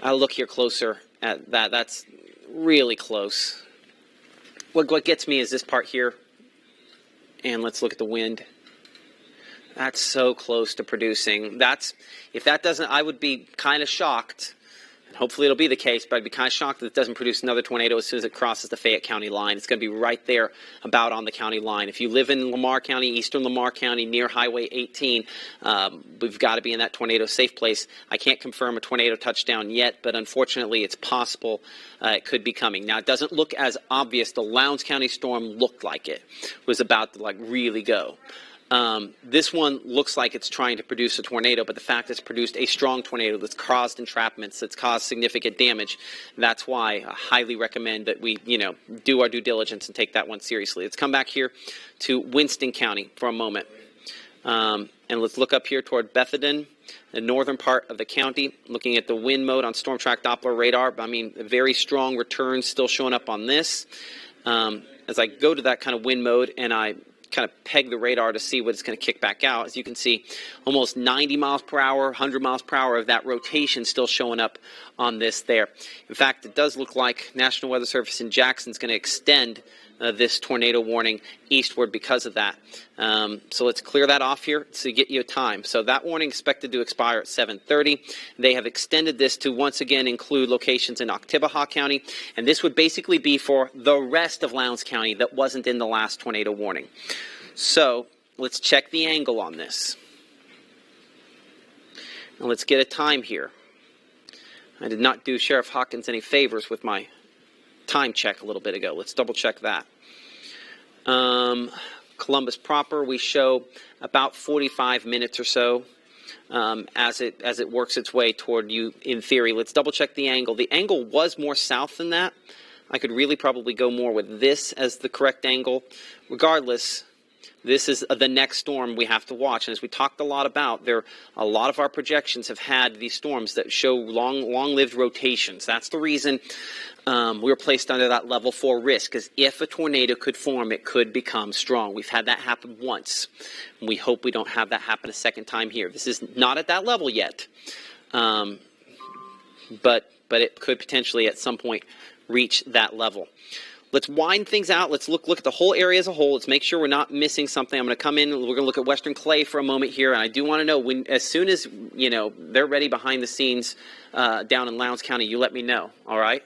I'll look here closer at that. That's really close. What gets me is this part here. And let's look at the wind. That's so close to producing. If that doesn't, I would be kind of shocked Hopefully it'll be the case, but I'd be kind of shocked that it doesn't produce another tornado as soon as it crosses the Fayette County line. It's going to be right there about on the county line. If you live in Lamar County, eastern Lamar County, near Highway 18, we've got to be in that tornado safe place. I can't confirm a tornado touchdown yet, but unfortunately it's possible it could be coming. Now, it doesn't look as obvious. The Lowndes County storm looked like it was about to really go. This one looks like it's trying to produce a tornado, but the fact it's produced a strong tornado that's caused entrapments, that's caused significant damage. That's why I highly recommend that we, do our due diligence and take that one seriously. Let's come back here to Winston County for a moment. And let's look up here toward Bethedon, the northern part of the county, looking at the wind mode on Storm Track Doppler radar. I mean, very strong returns still showing up on this. As I go to that kind of wind mode and I kind of peg the radar to see what it's going to kick back out, as you can see, almost 90 miles per hour, 100 miles per hour of that rotation still showing up on this there. In fact, it does look like National Weather Service in Jackson is going to extend this tornado warning eastward because of that. So let's clear that off here to get you a time. So that warning expected to expire at 7:30. They have extended this to once again include locations in Oktibbeha County, and this would basically be for the rest of Lowndes County that wasn't in the last tornado warning. So let's check the angle on this. And let's get a time here. I did not do Sheriff Hawkins any favors with my time check a little bit ago. Let's double check that. Columbus proper, we show about 45 minutes or so as it works its way toward you in theory. Let's double check the angle. The angle was more south than that. I could really probably go more with this as the correct angle. Regardless, this is the next storm we have to watch. And as we talked a lot about, a lot of our projections have had these storms that show long-lived rotations. That's the reason we were placed under that level 4 risk, because if a tornado could form, it could become strong. We've had that happen once. And we hope we don't have that happen a second time here. This is not at that level yet, but it could potentially at some point reach that level. Let's wind things out. Let's look at the whole area as a whole. Let's make sure we're not missing something. I'm going to come in. We're going to look at Western Clay for a moment here. And I do want to know, as soon as, they're ready behind the scenes down in Lowndes County, you let me know. All right?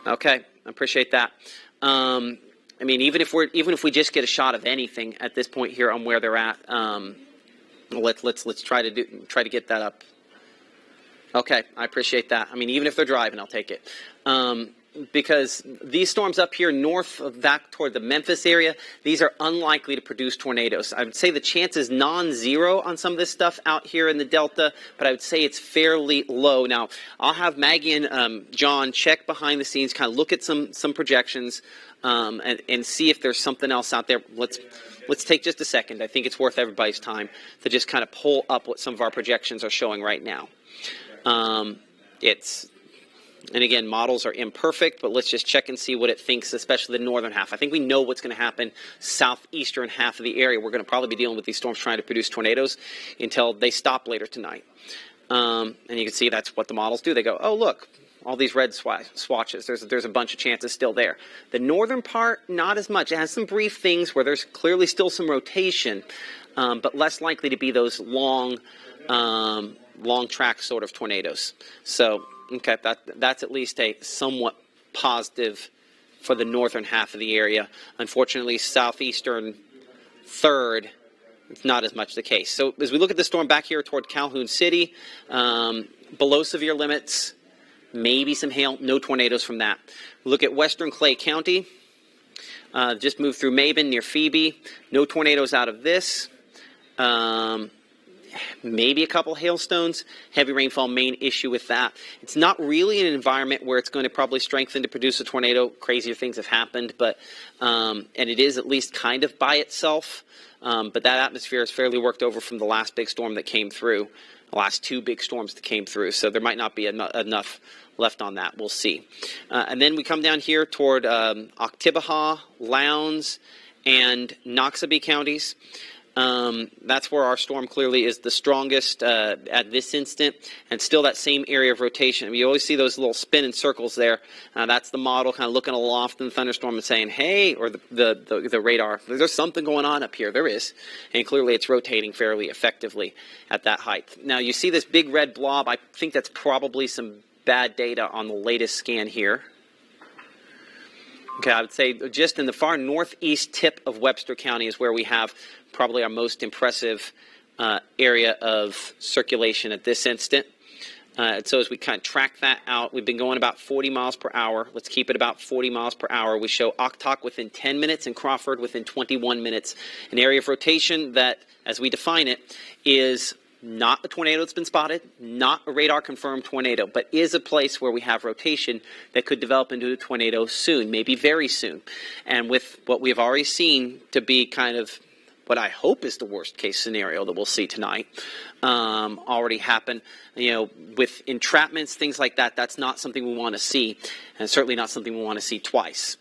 Okay. I appreciate that. I mean, even if we just get a shot of anything at this point here on where they're at, let's try to get that up. Okay. I appreciate that. I mean, even if they're driving, I'll take it. Because these storms up here north of that toward the Memphis area, these are unlikely to produce tornadoes. I would say the chance is non-zero on some of this stuff out here in the Delta, but I would say it's fairly low. Now, I'll have Maggie and John check behind the scenes, kind of look at some projections and see if there's something else out there. Let's take just a second. I think it's worth everybody's time to just kind of pull up what some of our projections are showing right now. And again, models are imperfect, but let's just check and see what it thinks, especially the northern half. I think we know what's going to happen southeastern half of the area. We're going to probably be dealing with these storms trying to produce tornadoes until they stop later tonight. And you can see that's what the models do. They go, oh, look, all these red swatches. There's a bunch of chances still there. The northern part, not as much. It has some brief things where there's clearly still some rotation, but less likely to be those long track sort of tornadoes. So, okay, that's at least a somewhat positive for the northern half of the area. Unfortunately, southeastern third, it's not as much the case. So as we look at the storm back here toward Calhoun City, below severe limits, maybe some hail, no tornadoes from that. Look at western Clay County, just moved through Maben near Phoebe, no tornadoes out of this. Maybe a couple hailstones, heavy rainfall, main issue with that. It's not really an environment where it's going to probably strengthen to produce a tornado. Crazier things have happened, but and it is at least kind of by itself. But that atmosphere is fairly worked over from the last big storm that came through, the last two big storms that came through. So there might not be enough left on that. We'll see. And then we come down here toward Oktibbeha, Lowndes, and Noxubee counties. That's where our storm clearly is the strongest at this instant, and still that same area of rotation. I mean, you always see those little spinning circles there. That's the model kind of looking aloft in the thunderstorm and saying, hey, or the radar, there's something going on up here. There is. And clearly it's rotating fairly effectively at that height. Now, you see this big red blob. I think that's probably some bad data on the latest scan here. Okay, I would say just in the far northeast tip of Webster County is where we have probably our most impressive area of circulation at this instant. So as we kind of track that out, we've been going about 40 miles per hour. Let's keep it about 40 miles per hour. We show Oktok within 10 minutes and Crawford within 21 minutes. An area of rotation that, as we define it, is not a tornado that's been spotted, not a radar-confirmed tornado, but is a place where we have rotation that could develop into a tornado soon, maybe very soon. And with what we have already seen to be kind of what I hope is the worst-case scenario that we'll see tonight already happen, with entrapments, things like that, that's not something we want to see, and certainly not something we want to see twice.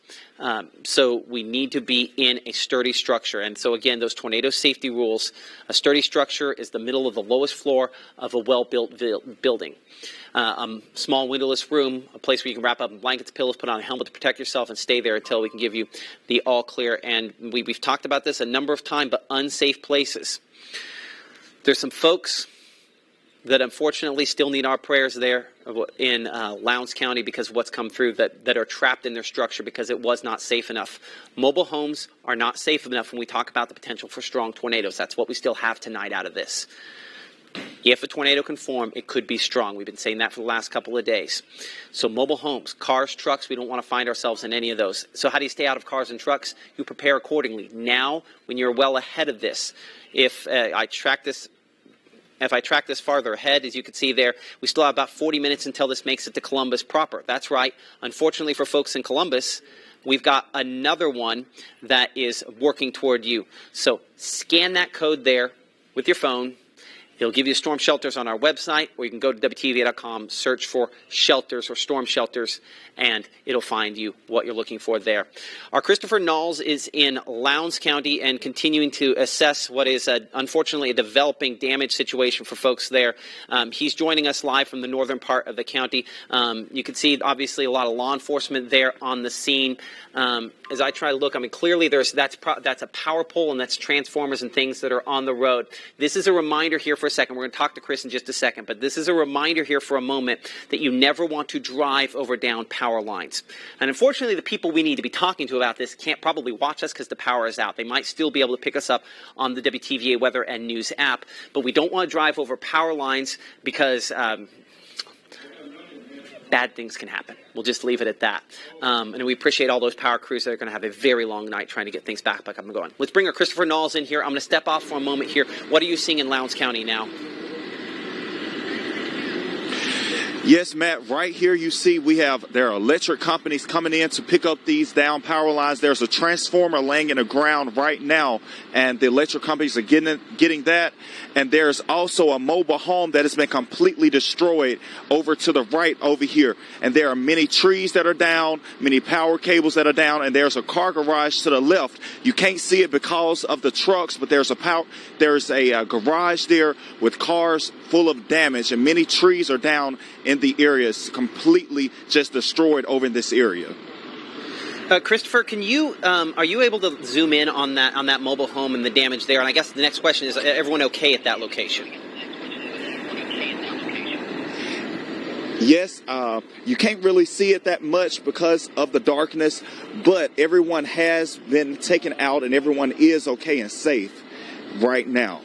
So we need to be in a sturdy structure. And so again, those tornado safety rules, a sturdy structure is the middle of the lowest floor of a well-built building. Small windowless room, a place where you can wrap up in blankets, pillows, put on a helmet to protect yourself, and stay there until we can give you the all clear. And we've talked about this a number of times, but unsafe places. There's some folks that unfortunately still need our prayers there in Lowndes County because of what's come through, that are trapped in their structure because it was not safe enough. Mobile homes are not safe enough when we talk about the potential for strong tornadoes. That's what we still have tonight out of this. If a tornado can form, it could be strong. We've been saying that for the last couple of days. So mobile homes, cars, trucks, we don't want to find ourselves in any of those. So how do you stay out of cars and trucks? You prepare accordingly. Now, when you're well ahead of this, if I track this farther ahead, as you can see there, we still have about 40 minutes until this makes it to Columbus proper. That's right. Unfortunately for folks in Columbus, we've got another one that is working toward you. So scan that code there with your phone. It'll give you storm shelters on our website, or you can go to WTVA.com, search for shelters or storm shelters, and it'll find you what you're looking for there. Our Christopher Knowles is in Lowndes County and continuing to assess what is, unfortunately, a developing damage situation for folks there. He's joining us live from the northern part of the county. You can see, obviously, a lot of law enforcement there on the scene. As I try to look, I mean, clearly that's a power pole, and that's transformers and things that are on the road. This is a reminder here for a second. We're going to talk to Chris in just a second, but this is a reminder here for a moment that you never want to drive over down power lines. And unfortunately, the people we need to be talking to about this can't probably watch us because the power is out. They might still be able to pick us up on the WTVA Weather and News app, but we don't want to drive over power lines because bad things can happen. We'll just leave it at that. And we appreciate all those power crews that are going to have a very long night trying to get things back up and going. Let's bring our Christopher Knowles in here. I'm going to step off for a moment here. What are you seeing in Lowndes County now? Yes, Matt, right here you see there are electric companies coming in to pick up these down power lines. There's a transformer laying in the ground right now, and the electric companies are getting that. And there's also a mobile home that has been completely destroyed over to the right over here. And there are many trees that are down, many power cables that are down, and there's a car garage to the left. You can't see it because of the trucks, but there's a garage there with cars full of damage, and many trees are down in the area. It's completely just destroyed over in this area. Christopher, can you are you able to zoom in on that mobile home and the damage there? And I guess the next question is: everyone okay at that location? Yes, you can't really see it that much because of the darkness, but everyone has been taken out and everyone is okay and safe right now.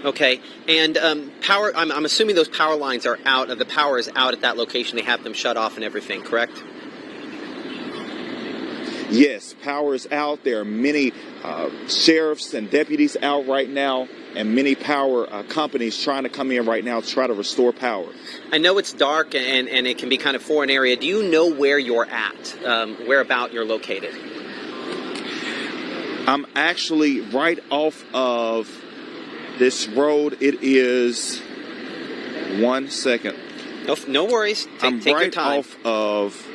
Okay, and power. I'm assuming those power lines are out. The power is out at that location. They have them shut off and everything, correct? Yes, power is out. There are many sheriffs and deputies out right now, and many power companies trying to come in right now to try to restore power. I know it's dark and it can be kind of foreign area. Do you know where you're at? Whereabout you're located? I'm actually right off of this road. It is 1 second. No worries. I'm take right your time. Off of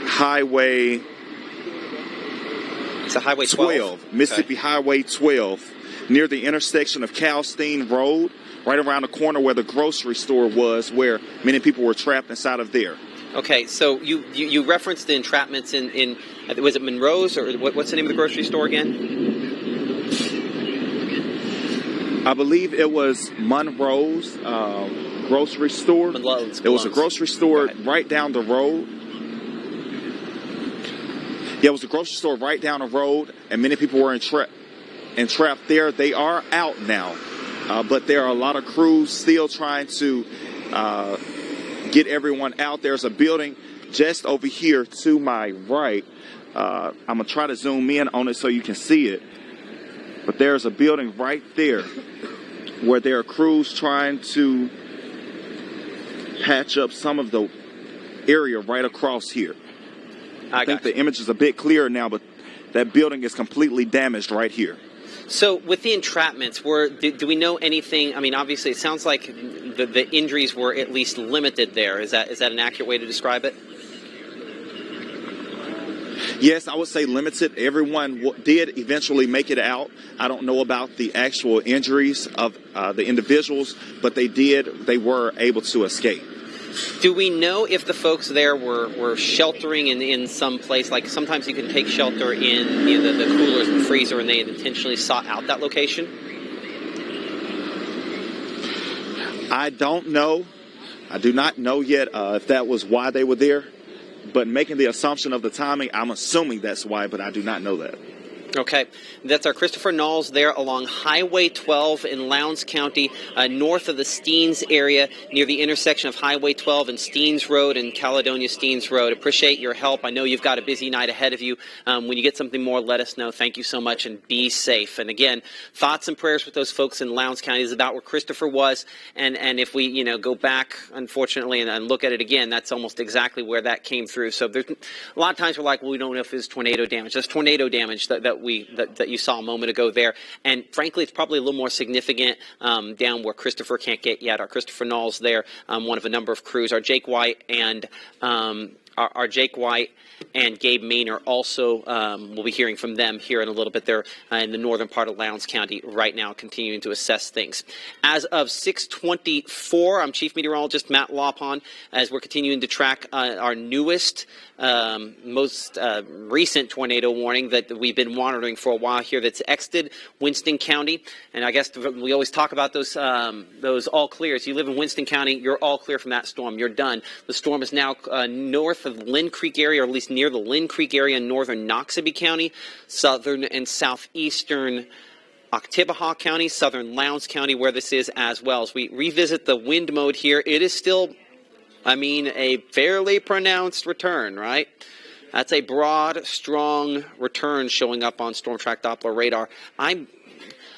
Highway. It's a Highway 12. Mississippi Highway 12. near the intersection of Calstein Road, right around the corner where the grocery store was, where many people were trapped inside of there. Okay, so you referenced the entrapments in was it Monroe's, or what's the name of the grocery store again? I believe it was Monroe's grocery store. It was a grocery store right down the road. Yeah, it was a grocery store right down the road, and many people were entrapped there. They are out now, but there are a lot of crews still trying to get everyone out. There's a building just over here to my right. I'm going to try to zoom in on it so you can see it. But there's a building right there where there are crews trying to patch up some of the area right across here. I think the image is a bit clearer now, but that building is completely damaged right here. So with the entrapments, do we know anything? I mean, obviously, it sounds like the injuries were at least limited there. Is that an accurate way to describe it? Yes, I would say limited. Everyone did eventually make it out. I don't know about the actual injuries of the individuals, but they were able to escape. Do we know if the folks there were sheltering in some place? Like sometimes you can take shelter in the coolers and freezer, and they had intentionally sought out that location? I don't know. I do not know yet if that was why they were there. But making the assumption of the timing, I'm assuming that's why, but I do not know that. Okay, that's our Christopher Knowles there along Highway 12 in Lowndes County, north of the Steens area, near the intersection of Highway 12 and Steens Road and Caledonia Steens Road. Appreciate your help. I know you've got a busy night ahead of you. When you get something more, let us know. Thank you so much, and be safe. And again, thoughts and prayers with those folks in Lowndes County. This is about where Christopher was, and if we go back, unfortunately, and look at it again, that's almost exactly where that came through. So there's a lot of times we're like, well, we don't know if it's tornado damage. That's tornado damage that you saw a moment ago there, and frankly, it's probably a little more significant down where Christopher can't get yet. Our Christopher Knowles there, one of a number of crews. Our Jake White and our Jake White and Gabe Maynor also, we'll be hearing from them here in a little bit. They're in the northern part of Lowndes County right now, continuing to assess things. As of 6:24, I'm Chief Meteorologist Matt Lawpon, as we're continuing to track our newest, most recent tornado warning that we've been monitoring for a while here that's exited Winston County. And I guess we always talk about those all clears. You live in Winston County, you're all clear from that storm. You're done. The storm is now north of Lynn Creek area, or at least near the Lynn Creek area in northern Noxubee County, southern and southeastern Oktibbeha County, southern Lowndes County, where this is as well. As we revisit the wind mode here, it is still, a fairly pronounced return, right? That's a broad, strong return showing up on Storm Track Doppler radar. I'm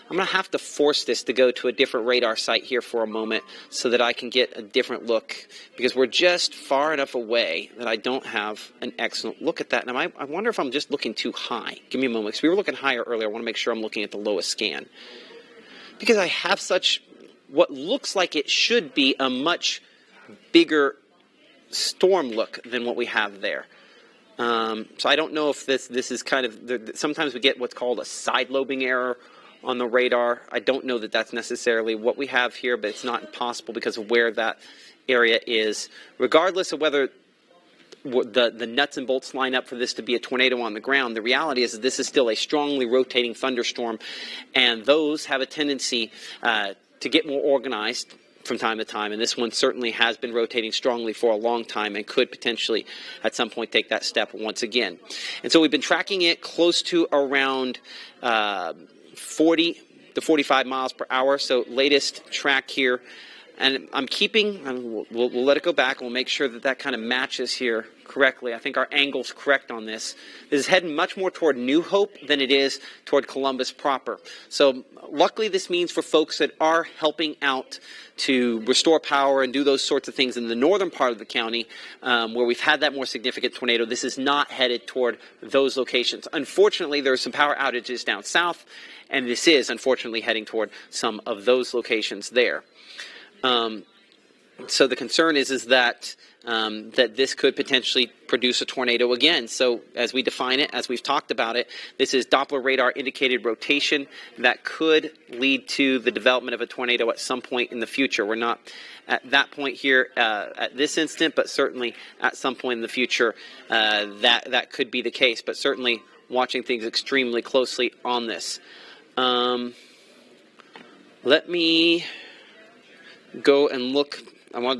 going to have to force this to go to a different radar site here for a moment so that I can get a different look, because we're just far enough away that I don't have an excellent look at that. Now, I wonder if I'm just looking too high. Give me a moment, because we were looking higher earlier. I want to make sure I'm looking at the lowest scan, because I have such what looks like it should be a much bigger storm look than what we have there. So I don't know if this is kind of, sometimes we get what's called a side lobing error on the radar. I don't know that that's necessarily what we have here, but it's not impossible because of where that area is. Regardless of whether the nuts and bolts line up for this to be a tornado on the ground, the reality is that this is still a strongly rotating thunderstorm, and those have a tendency to get more organized from time to time, and this one certainly has been rotating strongly for a long time and could potentially at some point take that step once again. And so we've been tracking it close to around 40 to 45 miles per hour. So latest track here, and I'm keeping, we'll let it go back, and we'll make sure that kind of matches here correctly. I think our angle's correct on this. This is heading much more toward New Hope than it is toward Columbus proper. So luckily this means for folks that are helping out to restore power and do those sorts of things in the northern part of the county, where we've had that more significant tornado, this is not headed toward those locations. Unfortunately, there are some power outages down south, and this is unfortunately heading toward some of those locations there. So the concern is that that this could potentially produce a tornado again. So as we define it, as we've talked about it, this is Doppler radar indicated rotation that could lead to the development of a tornado at some point in the future. We're not at that point here at this instant, but certainly at some point in the future that could be the case. But certainly watching things extremely closely on this. Let me go and look.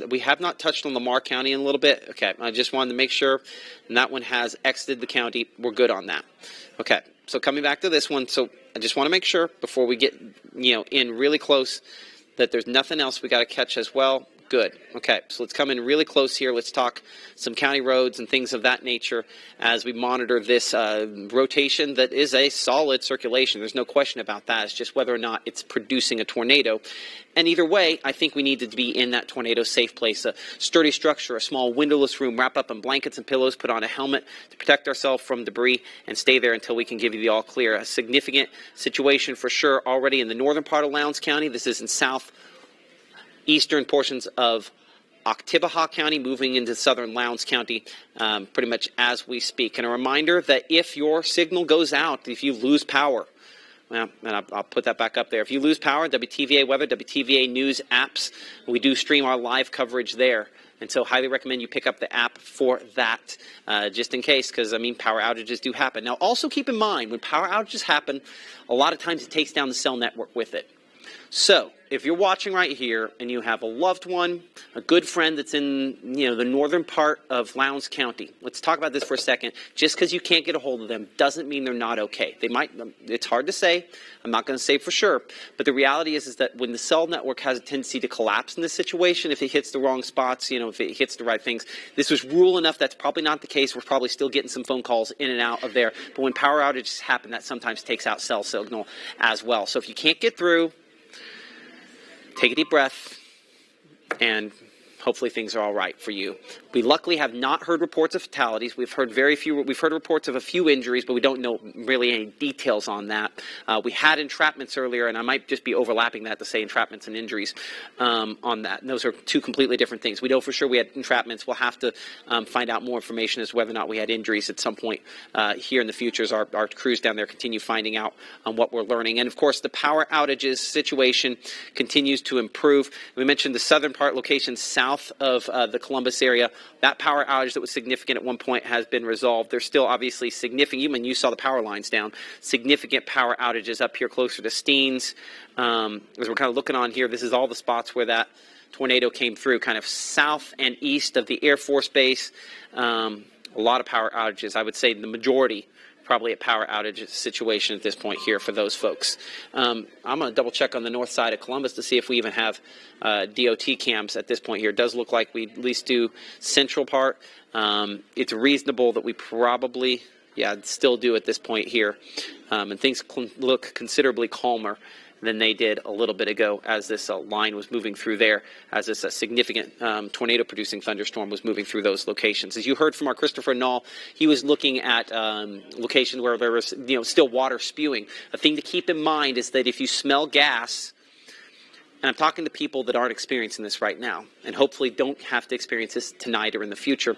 We have not touched on Lamar County in a little bit. Okay, I just wanted to make sure, and that one has exited the county. We're good on that. Okay, so coming back to this one, so I just want to make sure before we get in really close that there's nothing else we got to catch as well. Good. Okay, so let's come in really close here. Let's talk some county roads and things of that nature as we monitor this rotation that is a solid circulation. There's no question about that. It's just whether or not it's producing a tornado. And either way, I think we need to be in that tornado-safe place. A sturdy structure, a small windowless room, wrap up in blankets and pillows, put on a helmet to protect ourselves from debris, and stay there until we can give you the all clear. A significant situation for sure already in the northern part of Lowndes County. This is in southeastern portions of Oktibbeha County, moving into southern Lowndes County pretty much as we speak. And a reminder that if your signal goes out, if you lose power, well, and I'll put that back up there. If you lose power, WTVA Weather, WTVA News apps, we do stream our live coverage there. And so highly recommend you pick up the app for that, just in case, because, power outages do happen. Now, also keep in mind, when power outages happen, a lot of times it takes down the cell network with it. So, if you're watching right here and you have a loved one, a good friend that's in, the northern part of Lowndes County, let's talk about this for a second. Just because you can't get a hold of them doesn't mean they're not okay. They might, it's hard to say. I'm not going to say for sure. But the reality is that when the cell network has a tendency to collapse in this situation, if it hits the wrong spots, if it hits the right things, this was rural enough that's probably not the case. We're probably still getting some phone calls in and out of there. But when power outages happen, that sometimes takes out cell signal as well. So if you can't get through, take a deep breath, and hopefully things are all right for you. We luckily have not heard reports of fatalities. We've heard reports of a few injuries, but we don't know really any details on that. We had entrapments earlier, and I might just be overlapping that to say entrapments and injuries on that. And those are two completely different things. We know for sure we had entrapments. We'll have to find out more information as to whether or not we had injuries at some point here in the future as our crews down there continue finding out on what we're learning. And, of course, the power outages situation continues to improve. We mentioned the southern part location south of the Columbus area. That power outage that was significant at one point has been resolved. There's still obviously significant, when you saw the power lines down, significant power outages up here closer to Steens. As we're kind of looking on here, this is all the spots where that tornado came through, kind of south and east of the Air Force Base. A lot of power outages. I would say the majority probably a power outage situation at this point here for those folks. I'm going to double check on the north side of Columbus to see if we even have DOT cams at this point here. It does look like we at least do central part. It's reasonable that we probably, still do at this point here. And things look considerably calmer than they did a little bit ago as this line was moving through there, as this significant tornado-producing thunderstorm was moving through those locations. As you heard from our Christopher Null, he was looking at locations where there was still water spewing. A thing to keep in mind is that if you smell gas, and I'm talking to people that aren't experiencing this right now, and hopefully don't have to experience this tonight or in the future,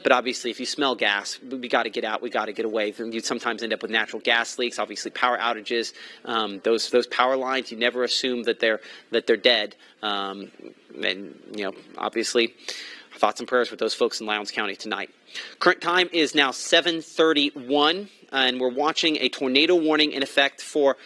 but obviously, if you smell gas, we got to get out. We got to get away. You sometimes end up with natural gas leaks. Obviously, power outages. Those power lines. You never assume that they're dead. And obviously, thoughts and prayers with those folks in Lowndes County tonight. Current time is now 7:31, and we're watching a tornado warning in effect for,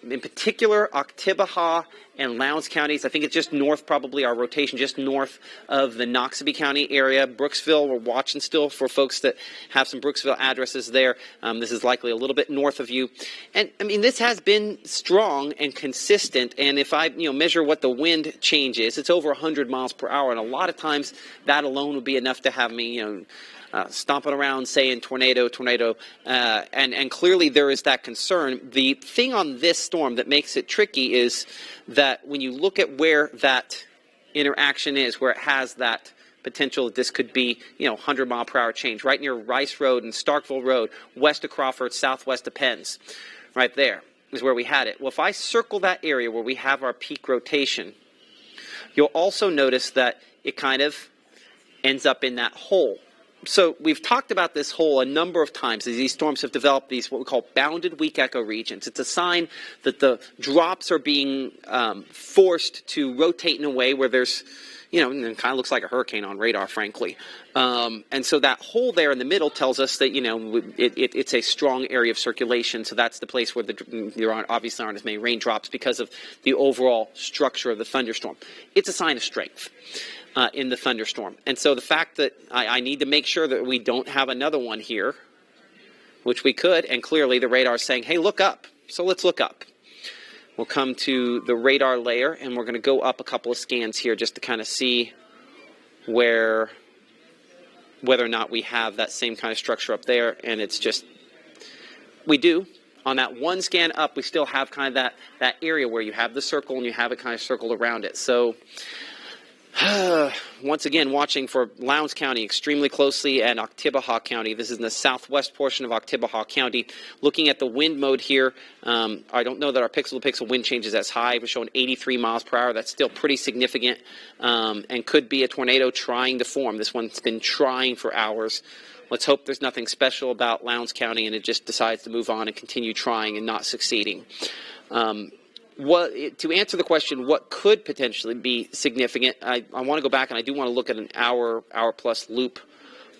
in particular, Oktibbeha and Lowndes counties. I think it's just north, probably our rotation, just north of the Noxubee County area. Brooksville, we're watching still for folks that have some Brooksville addresses there. This is likely a little bit north of you. And, this has been strong and consistent. And if I, measure what the wind change is, it's over 100 miles per hour. And a lot of times that alone would be enough to have me, stomping around saying tornado, and clearly there is that concern. The thing on this storm that makes it tricky is that when you look at where that interaction is, where it has that potential that this could be, 100 mile per hour change, right near Rice Road and Starkville Road, west of Crawford, southwest of Penns, right there is where we had it. Well, if I circle that area where we have our peak rotation, you'll also notice that it kind of ends up in that hole. So we've talked about this hole a number of times as these storms have developed these what we call bounded weak echo regions. It's a sign that the drops are being forced to rotate in a way where there's, it kind of looks like a hurricane on radar, frankly. And so that hole there in the middle tells us that, it's a strong area of circulation. So that's the place where there obviously aren't as many raindrops because of the overall structure of the thunderstorm. It's a sign of strength in the thunderstorm. And so the fact that I need to make sure that we don't have another one here, which we could, and clearly the radar is saying, hey, look up. So let's look up. We'll come to the radar layer, and we're going to go up a couple of scans here just to kind of see whether or not we have that same kind of structure up there. And it's just, we do. On that one scan up, we still have kind of that area where you have the circle and you have it kind of circled around it. So once again, watching for Lowndes County extremely closely and Oktibbeha County. This is in the southwest portion of Oktibbeha County. Looking at the wind mode here, I don't know that our pixel-to-pixel wind change is as high. We're showing 83 miles per hour. That's still pretty significant and could be a tornado trying to form. This one's been trying for hours. Let's hope there's nothing special about Lowndes County and it just decides to move on and continue trying and not succeeding. To answer the question, what could potentially be significant, I want to go back and I do want to look at an hour-plus loop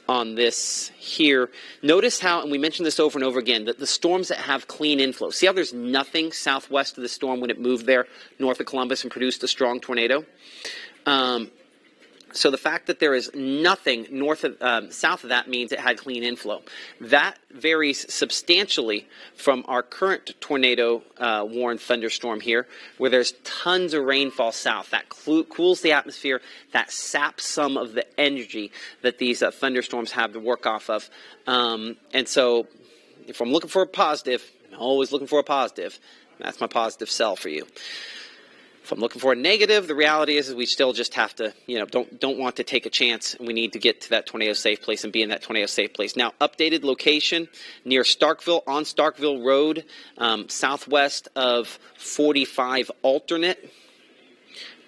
on this here. Notice how, and we mentioned this over and over again, that the storms that have clean inflow, see how there's nothing southwest of the storm when it moved there north of Columbus and produced a strong tornado? So the fact that there is nothing south of that means it had clean inflow. That varies substantially from our current tornado warned thunderstorm here, where there's tons of rainfall south. That cools the atmosphere, that saps some of the energy that these thunderstorms have to work off of. And so if I'm looking for a positive, I'm always looking for a positive. That's my positive sell for you. If I'm looking for a negative, the reality is we still just have to, don't want to take a chance, and we need to get to that tornado safe place and be in that tornado safe place. Now, updated location near Starkville, on Starkville Road, southwest of 45 alternate.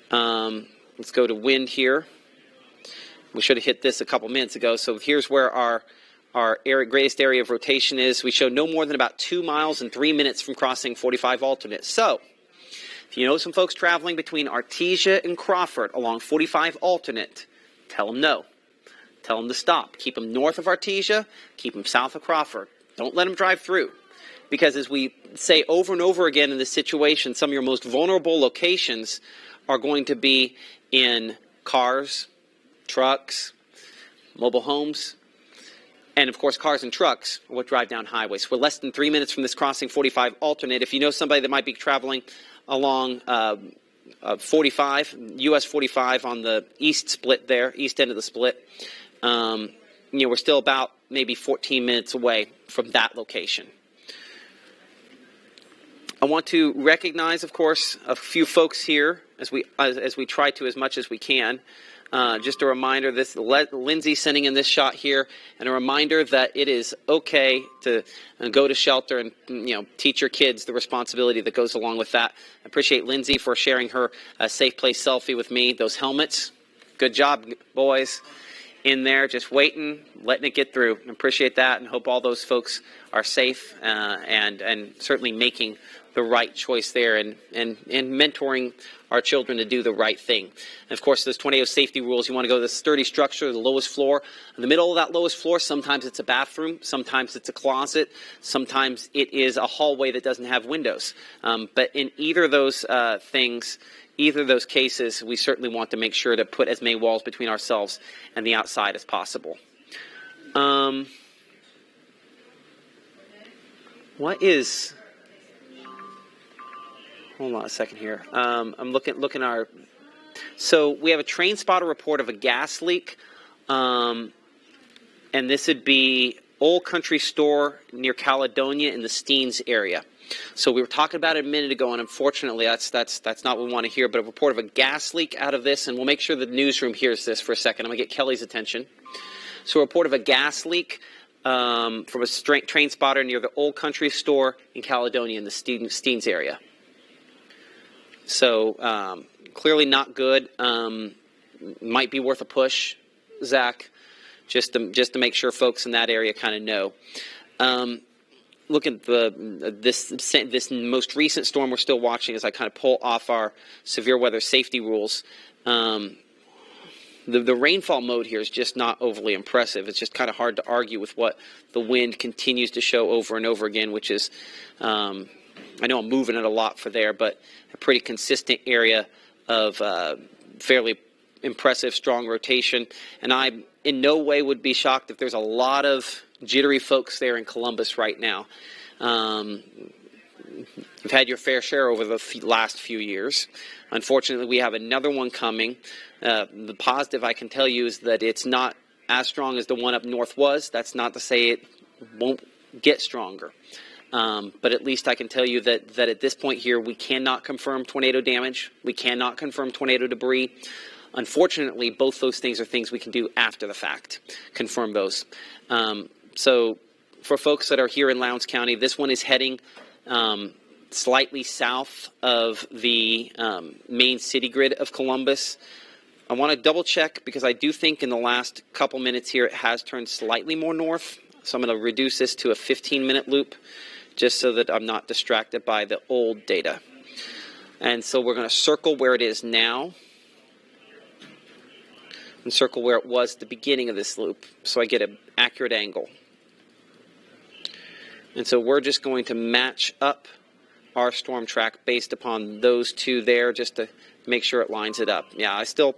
Let's go to wind here. We should have hit this a couple minutes ago. So here's where our greatest area of rotation is. We show no more than about 2 miles and 3 minutes from crossing 45 alternate. So if you know some folks traveling between Artesia and Crawford along 45 alternate, tell them no. Tell them to stop. Keep them north of Artesia. Keep them south of Crawford. Don't let them drive through. Because as we say over and over again in this situation, some of your most vulnerable locations are going to be in cars, trucks, mobile homes, and, of course, cars and trucks are what drive down highways. We're less than 3 minutes from this crossing 45 alternate. If you know somebody that might be traveling along 45, US 45 on the east split there, east end of the split, we're still about maybe 14 minutes away from that location. I want to recognize, of course, a few folks here as we try to as much as we can. Just a reminder, this Lindsay sending in this shot here, and a reminder that it is okay to go to shelter and teach your kids the responsibility that goes along with that. I appreciate Lindsay for sharing her safe place selfie with me. Those helmets, good job, boys, in there, just waiting, letting it get through. I appreciate that, and hope all those folks are safe and certainly making the right choice there and mentoring our children to do the right thing. And of course, those tornado safety rules, you want to go to the sturdy structure, the lowest floor. In the middle of that lowest floor, sometimes it's a bathroom, sometimes it's a closet, sometimes it is a hallway that doesn't have windows. But in either of those either of those cases, we certainly want to make sure to put as many walls between ourselves and the outside as possible. Hold on a second here. I'm looking our. So we have a train spotter report of a gas leak, and this would be Old Country Store near Caledonia in the Steens area. So we were talking about it a minute ago, and unfortunately, that's not what we want to hear. But a report of a gas leak out of this, and we'll make sure the newsroom hears this for a second. I'm going to get Kelly's attention. So a report of a gas leak from a train spotter near the Old Country Store in Caledonia in the Steens area. So clearly not good. Might be worth a push, Zach, just to make sure folks in that area kind of know. Look at this most recent storm we're still watching as I kind of pull off our severe weather safety rules. The rainfall mode here is just not overly impressive. It's just kind of hard to argue with what the wind continues to show over and over again, which is, I know I'm moving it a lot for there, but a pretty consistent area of fairly impressive, strong rotation. And I in no way would be shocked if there's a lot of jittery folks there in Columbus right now. You've had your fair share over the last few years. Unfortunately, we have another one coming. The positive I can tell you is that it's not as strong as the one up north was. That's not to say it won't get stronger. But at least I can tell you that at this point here, we cannot confirm tornado damage. We cannot confirm tornado debris. Unfortunately, both those things are things we can do after the fact, confirm those. So for folks that are here in Lowndes County, this one is heading slightly south of the main city grid of Columbus. I want to double check because I do think in the last couple minutes here it has turned slightly more north. So I'm going to reduce this to a 15-minute loop just so that I'm not distracted by the old data. And so we're going to circle where it is now and circle where it was at the beginning of this loop so I get an accurate angle. And so we're just going to match up our storm track based upon those two there just to make sure it lines it up. Yeah, I still,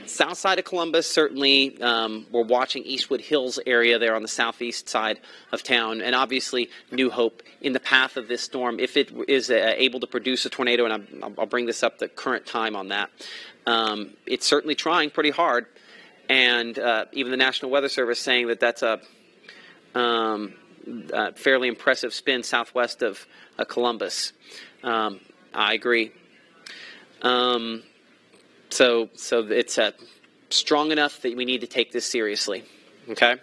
south side of Columbus, certainly we're watching Eastwood Hills area there on the southeast side of town, and obviously New Hope in the path of this storm. If it is able to produce a tornado, and I'll bring this up the current time on that, it's certainly trying pretty hard, and even the National Weather Service saying that that's a fairly impressive spin southwest of Columbus. I agree. So it's strong enough that we need to take this seriously. Okay?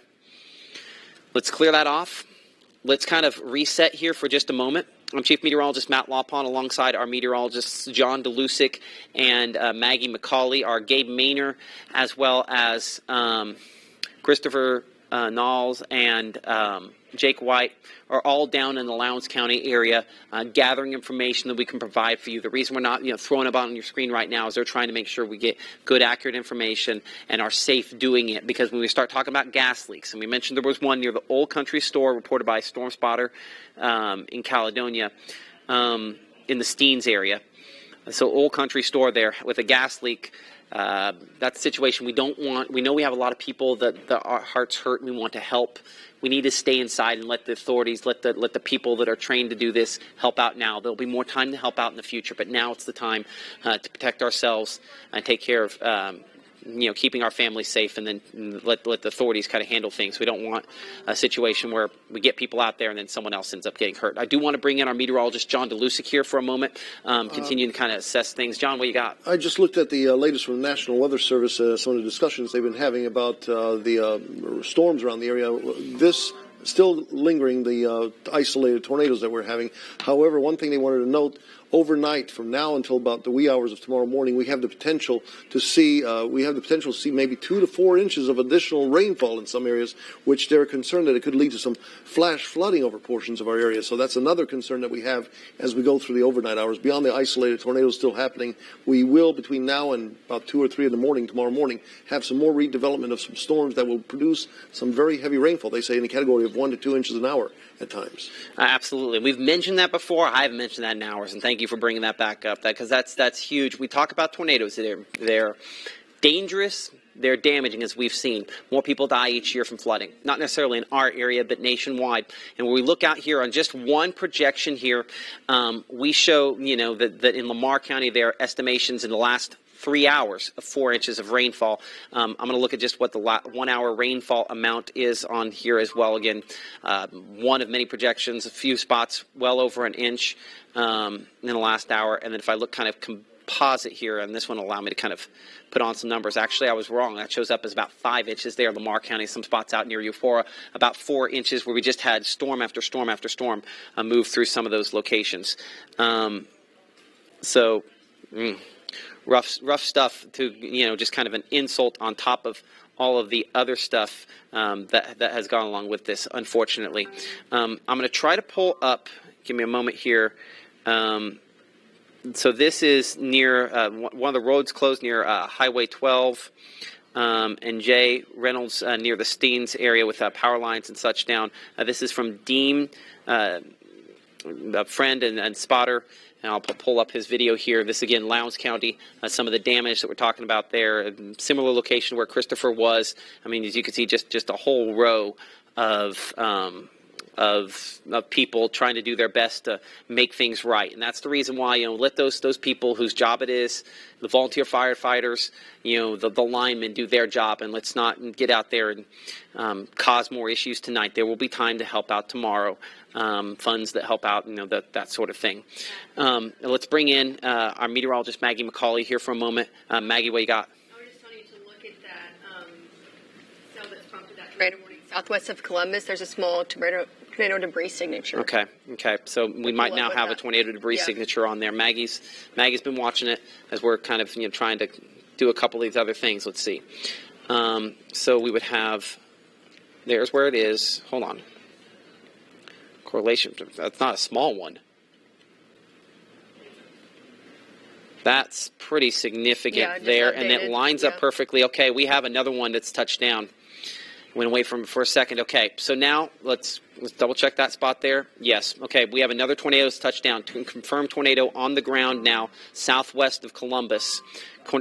Let's clear that off. Let's kind of reset here for just a moment. I'm Chief Meteorologist Matt Lawpon alongside our meteorologists John DeLusick and Maggie McCauley, our Gabe Maynor, as well as Christopher Knowles and Jake White are all down in the Lowndes County area gathering information that we can provide for you. The reason we're not throwing it on your screen right now is they're trying to make sure we get good, accurate information and are safe doing it. Because when we start talking about gas leaks, and we mentioned there was one near the Old Country Store reported by a storm spotter in Caledonia in the Steens area. So Old Country Store there with a gas leak. That's a situation we don't want. We know we have a lot of people that our hearts hurt and we want to help. We need to stay inside and let the authorities, let the people that are trained to do this help out now. There'll be more time to help out in the future, but now it's the time to protect ourselves and take care of keeping our families safe, and then let the authorities kind of handle things. We don't want a situation where we get people out there and then someone else ends up getting hurt. I do want to bring in our meteorologist, John DeLusick, here for a moment, continuing to kind of assess things. John, what you got? I just looked at the latest from the National Weather Service, some of the discussions they've been having about the storms around the area. This still lingering, the isolated tornadoes that we're having. However, one thing they wanted to note, overnight, from now until about the wee hours of tomorrow morning, we have the potential to see maybe 2 to 4 inches of additional rainfall in some areas, which they're concerned that it could lead to some flash flooding over portions of our area. So that's another concern that we have as we go through the overnight hours. Beyond the isolated tornadoes still happening, we will, between now and about 2 or 3 in the morning tomorrow morning, have some more redevelopment of some storms that will produce some very heavy rainfall. They say in the category of 1 to 2 inches an hour at times. Absolutely. We've mentioned that before. I haven't mentioned that in hours, and thank you for bringing that back up, because that's huge. We talk about tornadoes. They're dangerous. They're damaging, as we've seen. More people die each year from flooding, not necessarily in our area, but nationwide. And when we look out here on just one projection here, we show, that in Lamar County, there are estimations in the last 3 hours of 4 inches of rainfall. I'm going to look at just what the 1 hour rainfall amount is on here as well. Again, one of many projections, a few spots well over an inch in the last hour. And then if I look kind of composite here, and this one will allow me to kind of put on some numbers. Actually, I was wrong. That shows up as about 5 inches there, Lamar County, some spots out near Euphoria, about 4 inches where we just had storm after storm after storm move through some of those locations. So, rough stuff to, just kind of an insult on top of all of the other stuff that has gone along with this, unfortunately. I'm going to try to pull up, give me a moment here. So this is near, one of the roads closed near Highway 12. And Jay Reynolds near the Steens area with power lines and such down. This is from Dean, a friend and spotter. And I'll pull up his video here. This, again, Lowndes County, some of the damage that we're talking about there. A similar location where Christopher was. I mean, as you can see, just a whole row of people trying to do their best to make things right. And that's the reason why, let those people whose job it is, the volunteer firefighters, the linemen do their job, and let's not get out there and cause more issues tonight. There will be time to help out tomorrow, funds that help out, that sort of thing. Let's bring in our meteorologist, Maggie McCauley, here for a moment. Maggie, what you got? I just wanted to look at that cell that's prompted that tornado warning southwest of Columbus. There's a small tornado debris signature. Okay. So we might now have a tornado debris signature on there. Maggie's been watching it as we're kind of trying to do a couple of these other things. Let's see. So we would have. There's where it is. Hold on. Correlation. That's not a small one. That's pretty significant there, and it lines up perfectly. Okay, we have another one that's touched down. Went away from for a second. Okay, so now let's double check that spot there. Yes. Okay, we have another tornado that's touched down. Confirmed tornado on the ground now, southwest of Columbus.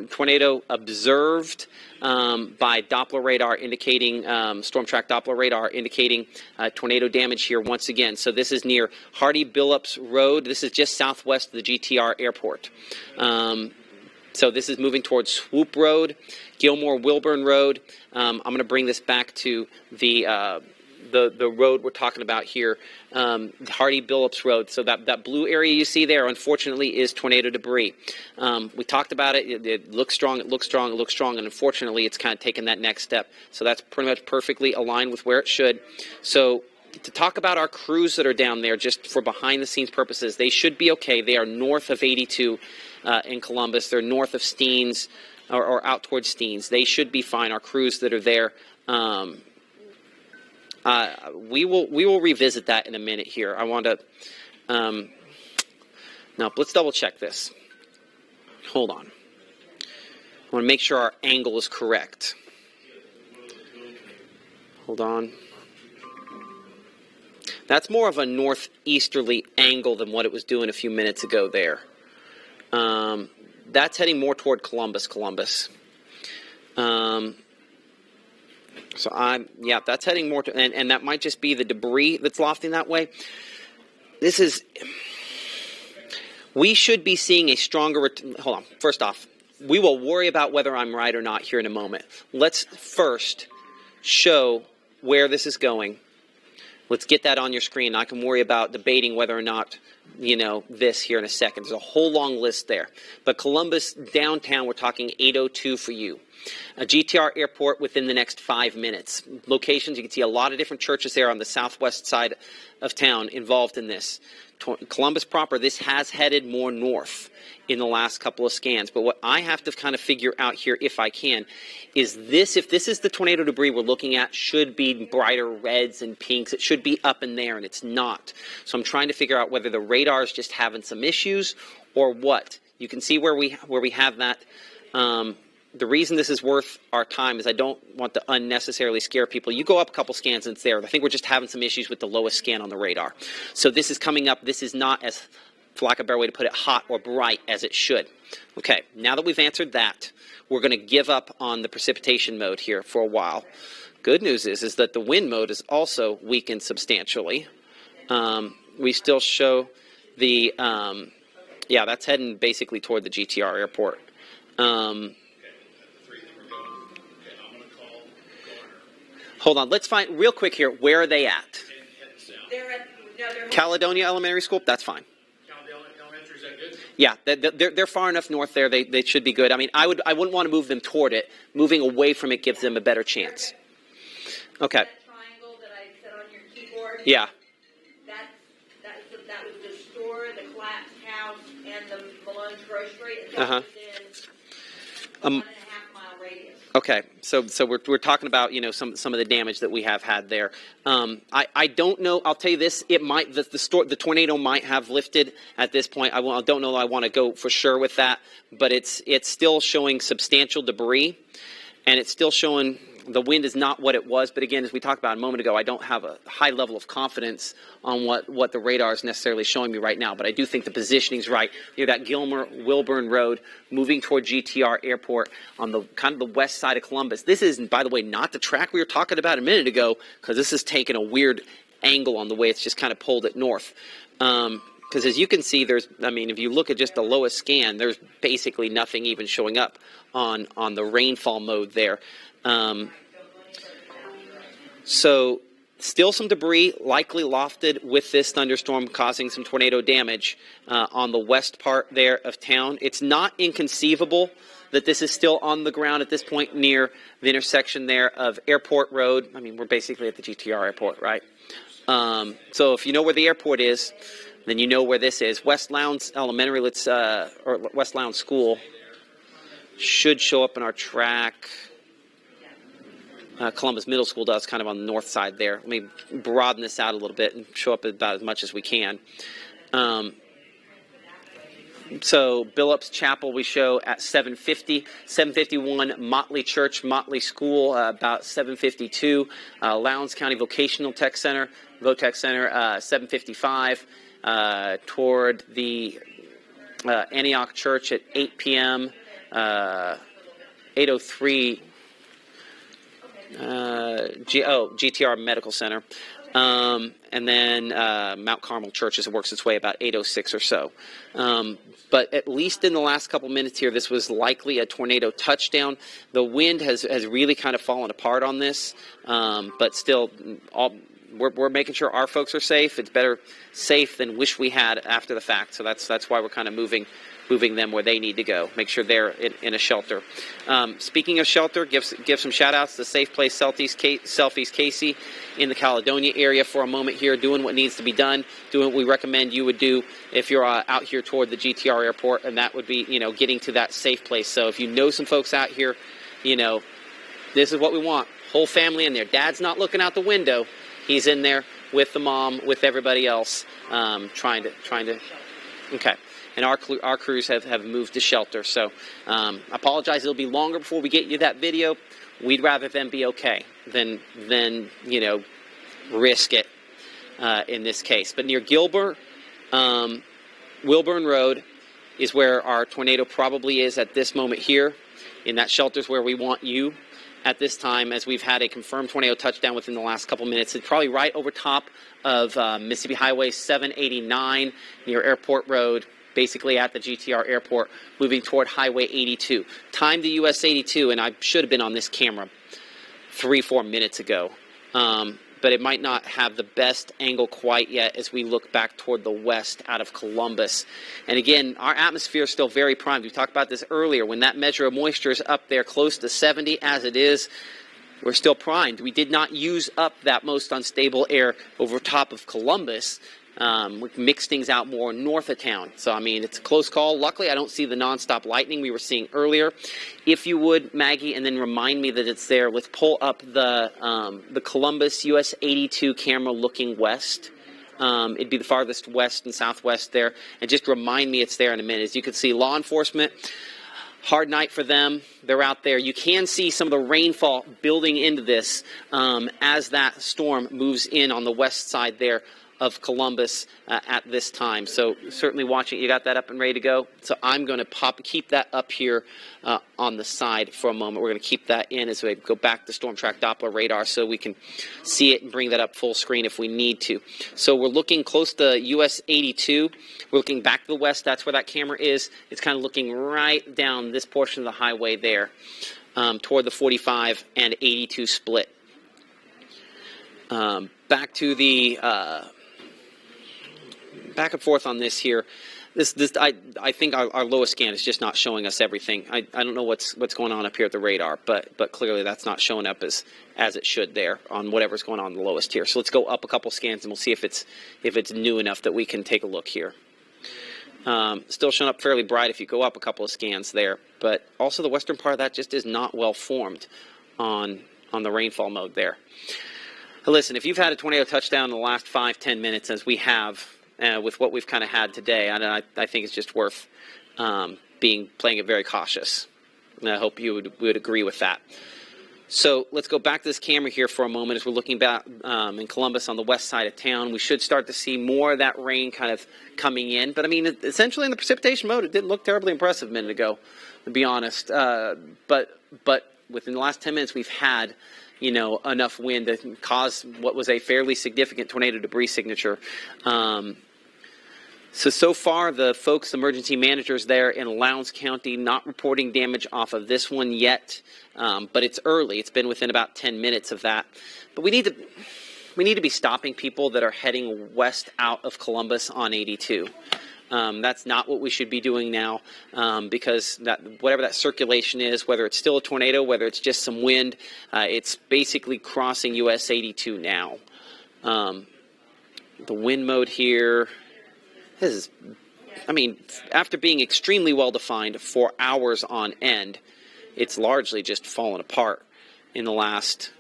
Tornado observed by Doppler radar, indicating storm track Doppler radar, indicating tornado damage here once again. So this is near Hardy Billups Road. This is just southwest of the GTR airport. So this is moving towards Swoop Road, Gilmore Wilburn Road. I'm going to bring this back to the road we're talking about here, Hardy Billups Road. So that blue area you see there, unfortunately, is tornado debris. We talked about it. It looks strong. It looks strong. It looks strong. And unfortunately, it's kind of taken that next step. So that's pretty much perfectly aligned with where it should. So to talk about our crews that are down there, just for behind-the-scenes purposes, they should be okay. They are north of 82 in Columbus. They're north of Steens or out towards Steens. They should be fine. Our crews that are there. We will revisit that in a minute here. I want to. Now let's double check this. Hold on. I want to make sure our angle is correct. Hold on. That's more of a northeasterly angle than what it was doing a few minutes ago there. That's heading more toward Columbus. So that's heading more to, and that might just be the debris that's lofting that way. We should be seeing a stronger, hold on, first off, we will worry about whether I'm right or not here in a moment. Let's first show where this is going. Let's get that on your screen. I can worry about debating whether or not, this here in a second. There's a whole long list there. But Columbus downtown, we're talking 802 for you. A GTR airport within the next 5 minutes. Locations, you can see a lot of different churches there on the southwest side of town involved in this. Columbus proper, this has headed more north in the last couple of scans. But what I have to kind of figure out here, if I can, is this, if this is the tornado debris we're looking at, should be brighter reds and pinks. It should be up in there, and it's not. So I'm trying to figure out whether the radar is just having some issues or what. You can see where we have that. The reason this is worth our time is I don't want to unnecessarily scare people. You go up a couple scans and it's there. I think we're just having some issues with the lowest scan on the radar. So this is coming up. This is not, as for lack of a better way to put it, hot or bright as it should. Okay, now that we've answered that, we're going to give up on the precipitation mode here for a while. Good news is that the wind mode is also weakened substantially. We still show the, that's heading basically toward the GTR airport. Hold on, let's find real quick here. Where are they at? They're Caledonia Elementary School. That's fine. Elementary, is that good? Yeah, they're far enough north there. They should be good. I mean, I wouldn't want to move them toward it. Moving away from it gives them a better chance. Okay. That triangle that I said on your keyboard. Yeah. That was the store, the collapsed house and the Malone's grocery. It's Uh-huh. all within 1.5 mile radius. Okay, so we're talking about, you know, some of the damage that we have had there. I don't know. I'll tell you this: it might the tornado might have lifted at this point. I don't know. I want to go for sure with that, but it's still showing substantial debris, and it's still showing. The wind is not what it was, but again, as we talked about a moment ago, I don't have a high level of confidence on what the radar is necessarily showing me right now. But I do think the positioning is right. You know, that Gilmer-Wilburn Road moving toward GTR Airport on the kind of the west side of Columbus. This is, by the way, not the track we were talking about a minute ago, because this is taking a weird angle on the way it's just kind of pulled it north. Because as you can see, if you look at just the lowest scan, there's basically nothing even showing up on the rainfall mode there. So still some debris likely lofted with this thunderstorm causing some tornado damage on the west part there of town. It's not inconceivable that this is still on the ground at this point near the intersection there of Airport Road. I mean, we're basically at the GTR Airport, right? So if you know where the airport is, then you know where this is. West Lowndes Elementary, or West Lowndes School should show up in our track. Columbus Middle School does, kind of on the north side there. Let me broaden this out a little bit and show up about as much as we can. So Billups Chapel we show at 7:50, 7:51 Motley Church, Motley School about 7:52, Lowndes County Vocational Tech Center, VOTEC Center 7:55, toward the Antioch Church at 8 p.m., 8:03. GTR Medical Center, and then Mount Carmel Church as it works its way about 8:06 or so. But at least in the last couple minutes here, this was likely a tornado touchdown. The wind has really kind of fallen apart on this, but still, we're making sure our folks are safe. It's better safe than wish we had after the fact. So that's why we're kind of moving them where they need to go. Make sure they're in a shelter. Speaking of shelter, give some shout-outs to Safe Place Selfies Casey in the Caledonia area for a moment here, doing what needs to be done, doing what we recommend you would do if you're out here toward the GTR Airport, and that would be, you know, getting to that safe place. So if you know some folks out here, you know, this is what we want. Whole family in there. Dad's not looking out the window. He's in there with the mom, with everybody else, trying to. Okay. And our crews have moved to shelter. So I apologize. It'll be longer before we get you that video. We'd rather them be okay than you know, risk it in this case. But near Wilburn Road is where our tornado probably is at this moment here. In that shelter is where we want you at this time, as we've had a confirmed tornado touchdown within the last couple minutes. It's probably right over top of Mississippi Highway 789 near Airport Road, basically at the GTR Airport, moving toward Highway 82. Timed to US 82, and I should have been on this camera 3-4 minutes ago. But it might not have the best angle quite yet as we look back toward the west out of Columbus. And again, our atmosphere is still very primed. We talked about this earlier. When that measure of moisture is up there close to 70 as it is, we're still primed. We did not use up that most unstable air over top of Columbus. We mix things out more north of town. So, I mean, it's a close call. Luckily, I don't see the nonstop lightning we were seeing earlier. If you would, Maggie, and then remind me that it's there. Let's pull up the Columbus US 82 camera looking west. It'd be the farthest west and southwest there. And just remind me it's there in a minute. As you can see, law enforcement, hard night for them. They're out there. You can see some of the rainfall building into this as that storm moves in on the west side there of Columbus at this time. So certainly watching. You got that up and ready to go? So I'm going to keep that up here on the side for a moment. We're going to keep that in as we go back to Storm Track Doppler radar so we can see it and bring that up full screen if we need to. So we're looking close to US 82. We're looking back to the west. That's where that camera is. It's kind of looking right down this portion of the highway there toward the 45 and 82 split. Back to the back and forth on this here. I think our lowest scan is just not showing us everything. I don't know what's going on up here at the radar, but clearly that's not showing up as it should there on whatever's going on the lowest here. So let's go up a couple scans and we'll see if it's new enough that we can take a look here. Still showing up fairly bright if you go up a couple of scans there. But also the western part of that just is not well formed on the rainfall mode there. Listen, if you've had a tornado touchdown in the last 5-10 minutes, as we have with what we've kind of had today, I think it's just worth playing it very cautious. And I hope you would agree with that. So let's go back to this camera here for a moment as we're looking back in Columbus on the west side of town. We should start to see more of that rain kind of coming in. But, I mean, essentially in the precipitation mode, it didn't look terribly impressive a minute ago, to be honest. But within the last 10 minutes, we've had, enough wind to cause what was a fairly significant tornado debris signature. So far, the emergency managers there in Lowndes County, not reporting damage off of this one yet, but it's early. It's been within about 10 minutes of that. But we need to be stopping people that are heading west out of Columbus on 82. That's not what we should be doing now, because whatever that circulation is, whether it's still a tornado, whether it's just some wind, it's basically crossing US 82 now. The wind mode here. After being extremely well defined for hours on end, it's largely just fallen apart in the last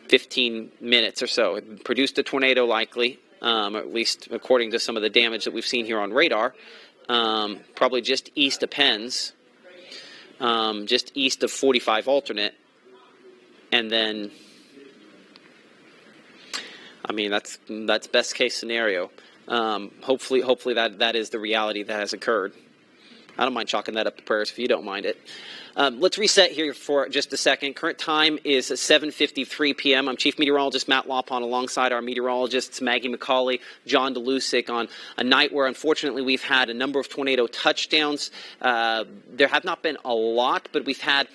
15 minutes or so. It produced a tornado likely, at least according to some of the damage that we've seen here on radar, probably just east of Penns, just east of 45 alternate, and then, that's best case scenario. Hopefully that is the reality that has occurred. I don't mind chalking that up to prayers if you don't mind it. Let's reset here for just a second. Current time is 7:53 p.m. I'm Chief Meteorologist Matt Lawpon alongside our meteorologists Maggie McCauley, John DeLusick on a night where unfortunately we've had a number of tornado touchdowns. There have not been a lot, but we've had,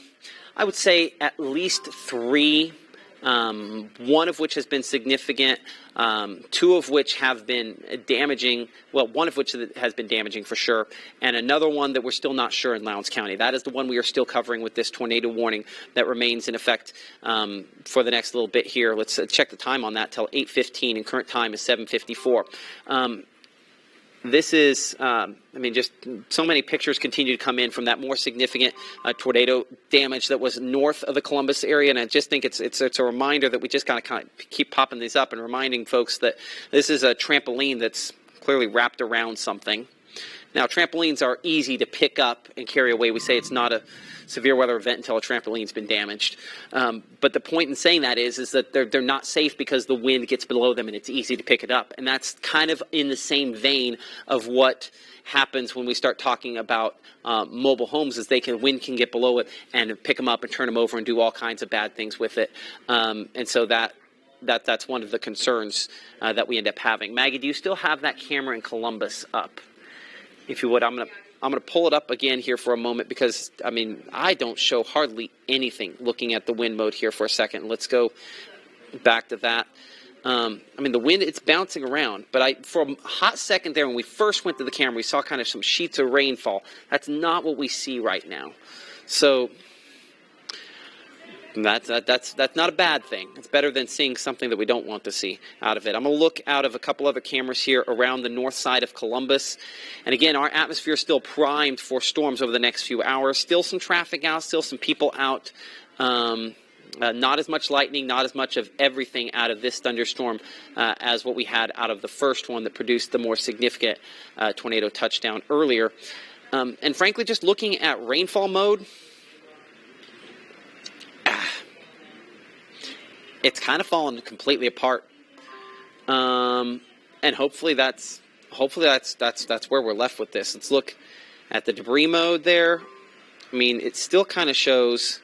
I would say, at least 3. One of which has been significant, 2 of which have been damaging, well, one of which has been damaging for sure, and another one that we're still not sure in Lowndes County. That is the one we are still covering with this tornado warning that remains in effect for the next little bit here. Let's check the time on that till 8:15, and current time is 7:54. This is, just so many pictures continue to come in from that more significant tornado damage that was north of the Columbus area, and I just think it's a reminder that we just got to kind of keep popping these up and reminding folks that this is a trampoline that's clearly wrapped around something. Now, trampolines are easy to pick up and carry away. We say it's not a severe weather event until a trampoline's been damaged. But the point in saying that is that they're not safe because the wind gets below them and it's easy to pick it up. And that's kind of in the same vein of what happens when we start talking about mobile homes, is wind can get below it and pick them up and turn them over and do all kinds of bad things with it. And so that's one of the concerns that we end up having. Maggie, do you still have that camera in Columbus up? If you would, I'm gonna pull it up again here for a moment because, I don't show hardly anything looking at the wind mode here for a second. Let's go back to that. The wind, it's bouncing around, but for a hot second there when we first went to the camera, we saw kind of some sheets of rainfall. That's not what we see right now. So that's not a bad thing. It's better than seeing something that we don't want to see out of it. I'm going to look out of a couple other cameras here around the north side of Columbus. And again, our atmosphere is still primed for storms over the next few hours. Still some traffic out, still some people out. Not as much lightning, not as much of everything out of this thunderstorm as what we had out of the first one that produced the more significant tornado touchdown earlier. And frankly, just looking at rainfall mode, it's kind of fallen completely apart, and hopefully that's where we're left with this. Let's look at the debris mode there. It still kind of shows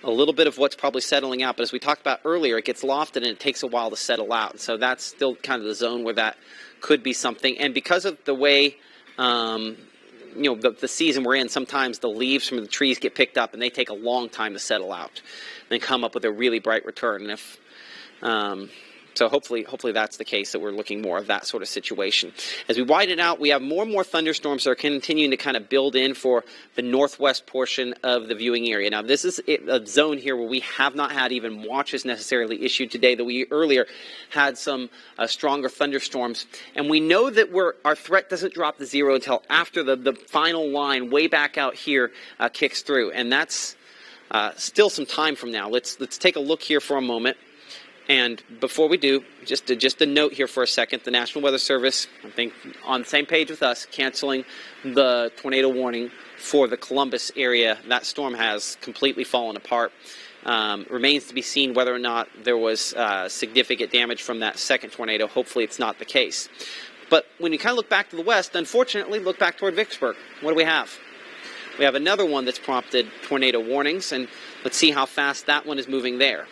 a little bit of what's probably settling out, but as we talked about earlier, it gets lofted and it takes a while to settle out. So that's still kind of the zone where that could be something. And because of the way the season we're in, sometimes the leaves from the trees get picked up and they take a long time to settle out and then come up with a really bright return. And if So hopefully that's the case, that we're looking more of that sort of situation. As we widen out, we have more and more thunderstorms that are continuing to kind of build in for the northwest portion of the viewing area. Now, this is a zone here where we have not had even watches necessarily issued today, that we earlier had some stronger thunderstorms. And we know that our threat doesn't drop to zero until after the final line way back out here kicks through. And that's still some time from now. Let's take a look here for a moment. And before we do, just a note here for a second. The National Weather Service, I think on the same page with us, canceling the tornado warning for the Columbus area. That storm has completely fallen apart. Remains to be seen whether or not there was significant damage from that second tornado. Hopefully it's not the case. But when you kind of look back to the west, unfortunately, look back toward Vicksburg. What do we have? We have another one that's prompted tornado warnings, and let's see how fast that one is moving there.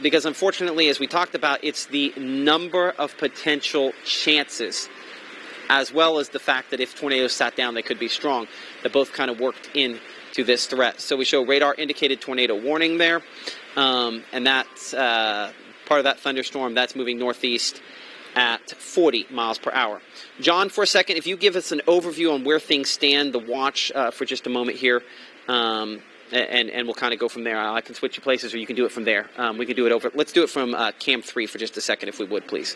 Because unfortunately, as we talked about, it's the number of potential chances, as well as the fact that if tornadoes sat down, they could be strong, that both kind of worked into this threat. So we show radar indicated tornado warning there, and that's part of that thunderstorm. That's moving northeast at 40 miles per hour. John, for a second, if you give us an overview on where things stand, the watch for just a moment here. And we'll kind of go from there. I can switch you places, or you can do it from there. We can do it over. Let's do it from Cam 3 for just a second, if we would, please.